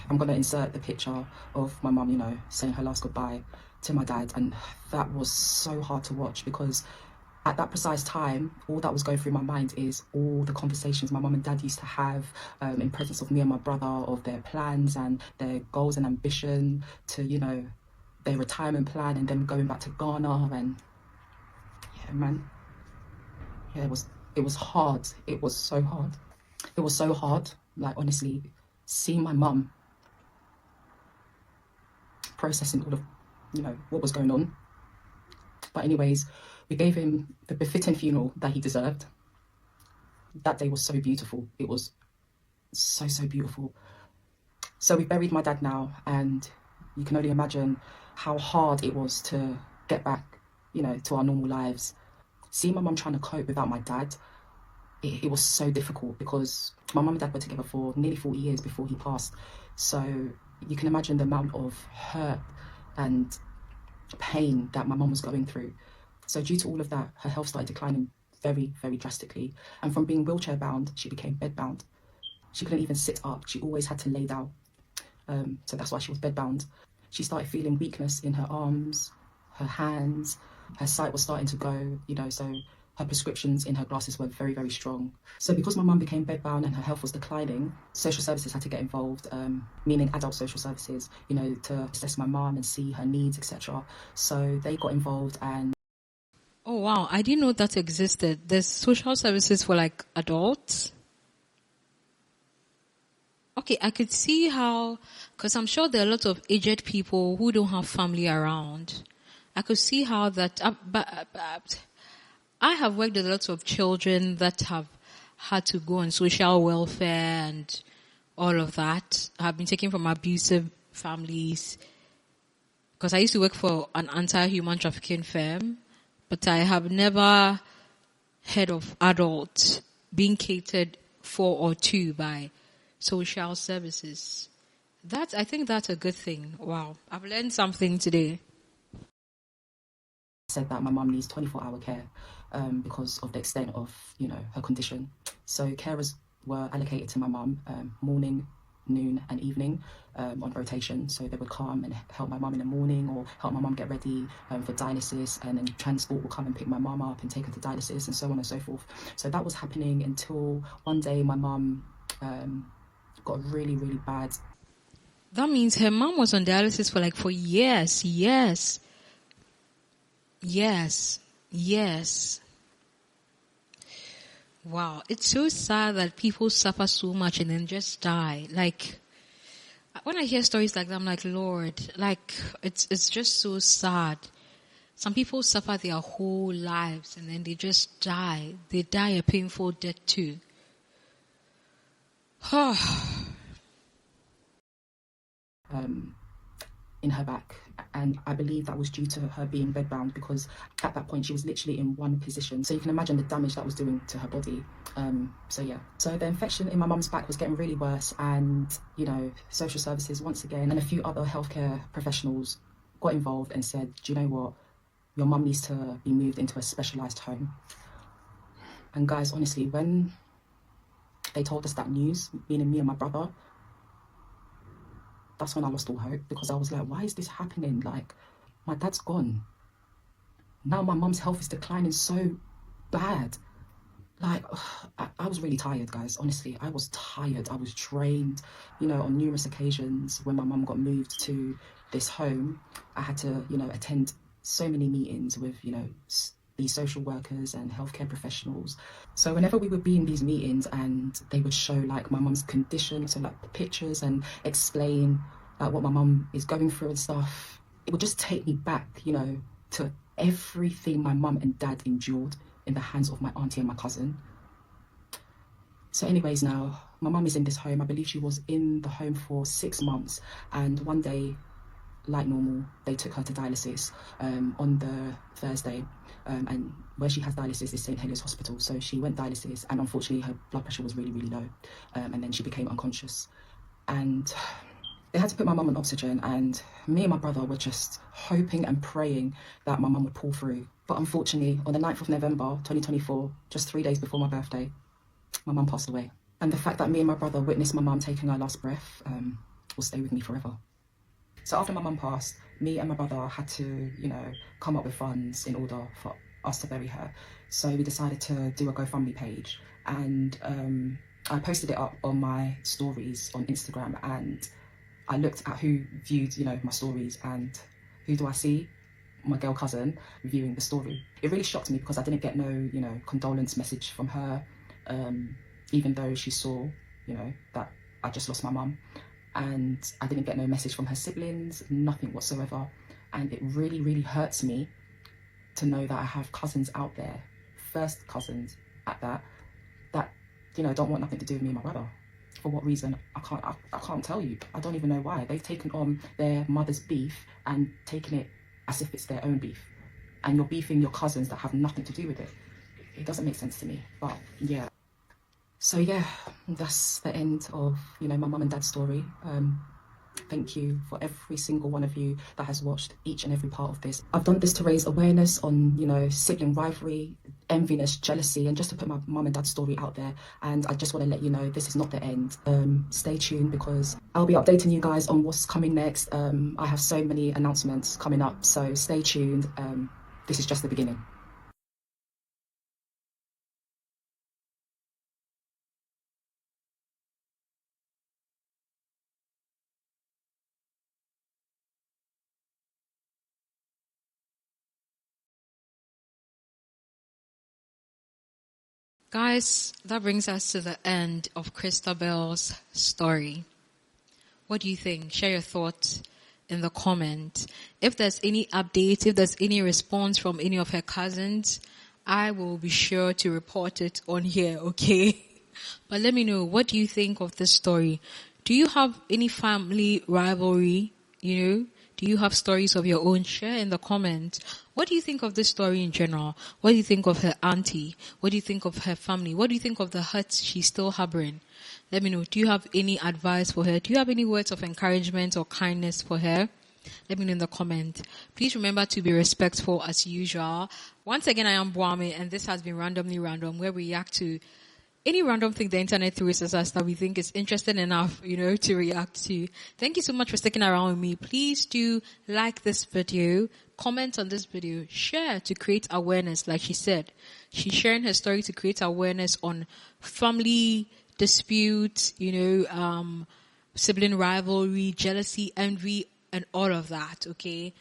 I'm going to insert the picture of my mum, you know, saying her last goodbye to my dad. And that was so hard to watch because at that precise time, all that was going through my mind is all the conversations my mum and dad used to have in presence of me and my brother, of their plans and their goals and ambition to, you know, their retirement plan and them going back to Ghana. And yeah, man, yeah, it was hard. It was so hard. It was so hard. Like, honestly, seeing my mum processing all of, you know, what was going on. But anyways, we gave him the befitting funeral that he deserved. That day was so beautiful. It was so, so beautiful. So we buried my dad now, and you can only imagine how hard it was to get back, you know, to our normal lives. Seeing my mum trying to cope without my dad, it was so difficult because my mum and dad were together for nearly 40 years before he passed. So you can imagine the amount of hurt and pain that my mum was going through. So due to all of that, her health started declining very, very drastically. And from being wheelchair bound, she became bed bound. She couldn't even sit up. She always had to lay down. So that's why she was bed bound. She started feeling weakness in her arms, her hands. Her sight was starting to go, so her prescriptions in her glasses were very, very strong. So because my mum became bedbound and her health was declining, social services had to get involved, meaning adult social services, to assess my mum and see her needs, etc. So they got involved and... Oh, wow. I didn't know that existed. There's social services for like adults. Okay, I could see how, because I'm sure there are a lot of aged people who don't have family around. I could see how that, but I have worked with lots of children that have had to go on social welfare and all of that. Have been taken from abusive families. Because I used to work for an anti-human trafficking firm, but I have never heard of adults being catered for or to by social services. I think that's a good thing. Wow. I've learned something today. Said that my mum needs 24-hour care because of the extent of, her condition. So carers were allocated to my mum morning, noon and evening on rotation. So they would come and help my mum in the morning or help my mum get ready for dialysis, and then transport will come and pick my mum up and take her to dialysis and so on and so forth. So that was happening until one day my mum got really, really bad. That means her mom was on dialysis for years. Yes. Wow. It's so sad that people suffer so much and then just die. Like, when I hear stories like that, I'm like, Lord, it's just so sad. Some people suffer their whole lives and then they just die. They die a painful death too. In her back, and I believe that was due to her being bedbound, because at that point she was literally in one position, so you can imagine the damage that was doing to her body. So the infection in my mum's back was getting really worse, and social services once again and a few other healthcare professionals got involved and said, do you know what, your mum needs to be moved into a specialized home. And guys, honestly, when they told us that news, meaning me and my brother, that's when I lost all hope, because I was like, why is this happening? Like, my dad's gone. Now my mum's health is declining so bad. Like, I was really tired, guys. Honestly, I was tired. I was drained. On numerous occasions when my mum got moved to this home, I had to, attend so many meetings with, these social workers and healthcare professionals. So whenever we would be in these meetings and they would show like my mum's condition, so like pictures, and explain like what my mum is going through and stuff, it would just take me back, to everything my mum and dad endured in the hands of my auntie and my cousin. So anyways, now my mum is in this home. I believe she was in the home for 6 months, and one day, like normal, they took her to dialysis on the Thursday, and where she has dialysis is St. Heliers Hospital. So she went dialysis, and unfortunately her blood pressure was really, really low, and then she became unconscious, and they had to put my mum on oxygen, and me and my brother were just hoping and praying that my mum would pull through. But unfortunately, on the 9th of November 2024, just 3 days before my birthday, my mum passed away. And the fact that me and my brother witnessed my mum taking her last breath will stay with me forever. So after my mum passed, me and my brother had to, come up with funds in order for us to bury her. So we decided to do a GoFundMe page, and I posted it up on my stories on Instagram, and I looked at who viewed, my stories, and who do I see? My girl cousin reviewing the story. It really shocked me because I didn't get no, condolence message from her, even though she saw, that I just lost my mum. And I didn't get no message from her siblings, nothing whatsoever. And it really, really hurts me to know that I have cousins out there, first cousins at that, don't want nothing to do with me and my brother. For what reason? I can't tell you. I don't even know why. They've taken on their mother's beef and taken it as if it's their own beef. And you're beefing your cousins that have nothing to do with it. It doesn't make sense to me, but yeah. So yeah, that's the end of, my mum and dad's story. thank you for every single one of you that has watched each and every part of this. I've done this to raise awareness on, you know, sibling rivalry, enviness, jealousy, and just to put my mum and dad's story out there. And I just want to let you know this is not the end. Stay tuned, because I'll be updating you guys on what's coming next. I have so many announcements coming up, so stay tuned. This is just the beginning. Guys, that brings us to the end of Christabel's story. What do you think? Share your thoughts in the comment. If there's any updates, if there's any response from any of her cousins, I will be sure to report it on here, okay? But let me know, what do you think of this story? Do you have any family rivalry, you know? Do you have stories of your own? Share in the comments. What do you think of this story in general? What do you think of her auntie? What do you think of her family? What do you think of the hurts she's still harboring? Let me know. Do you have any advice for her? Do you have any words of encouragement or kindness for her? Let me know in the comment. Please remember to be respectful as usual. Once again, I am Bwame, and this has been Randomly Random, where we react to any random thing the internet throws at us that we think is interesting enough, you know, to react to. Thank you so much for sticking around with me. Please do like this video, comment on this video, share to create awareness. Like she said, she's sharing her story to create awareness on family disputes, you know, sibling rivalry, jealousy, envy, and all of that. Okay.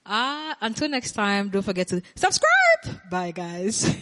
Until next time, don't forget to subscribe. Bye, guys.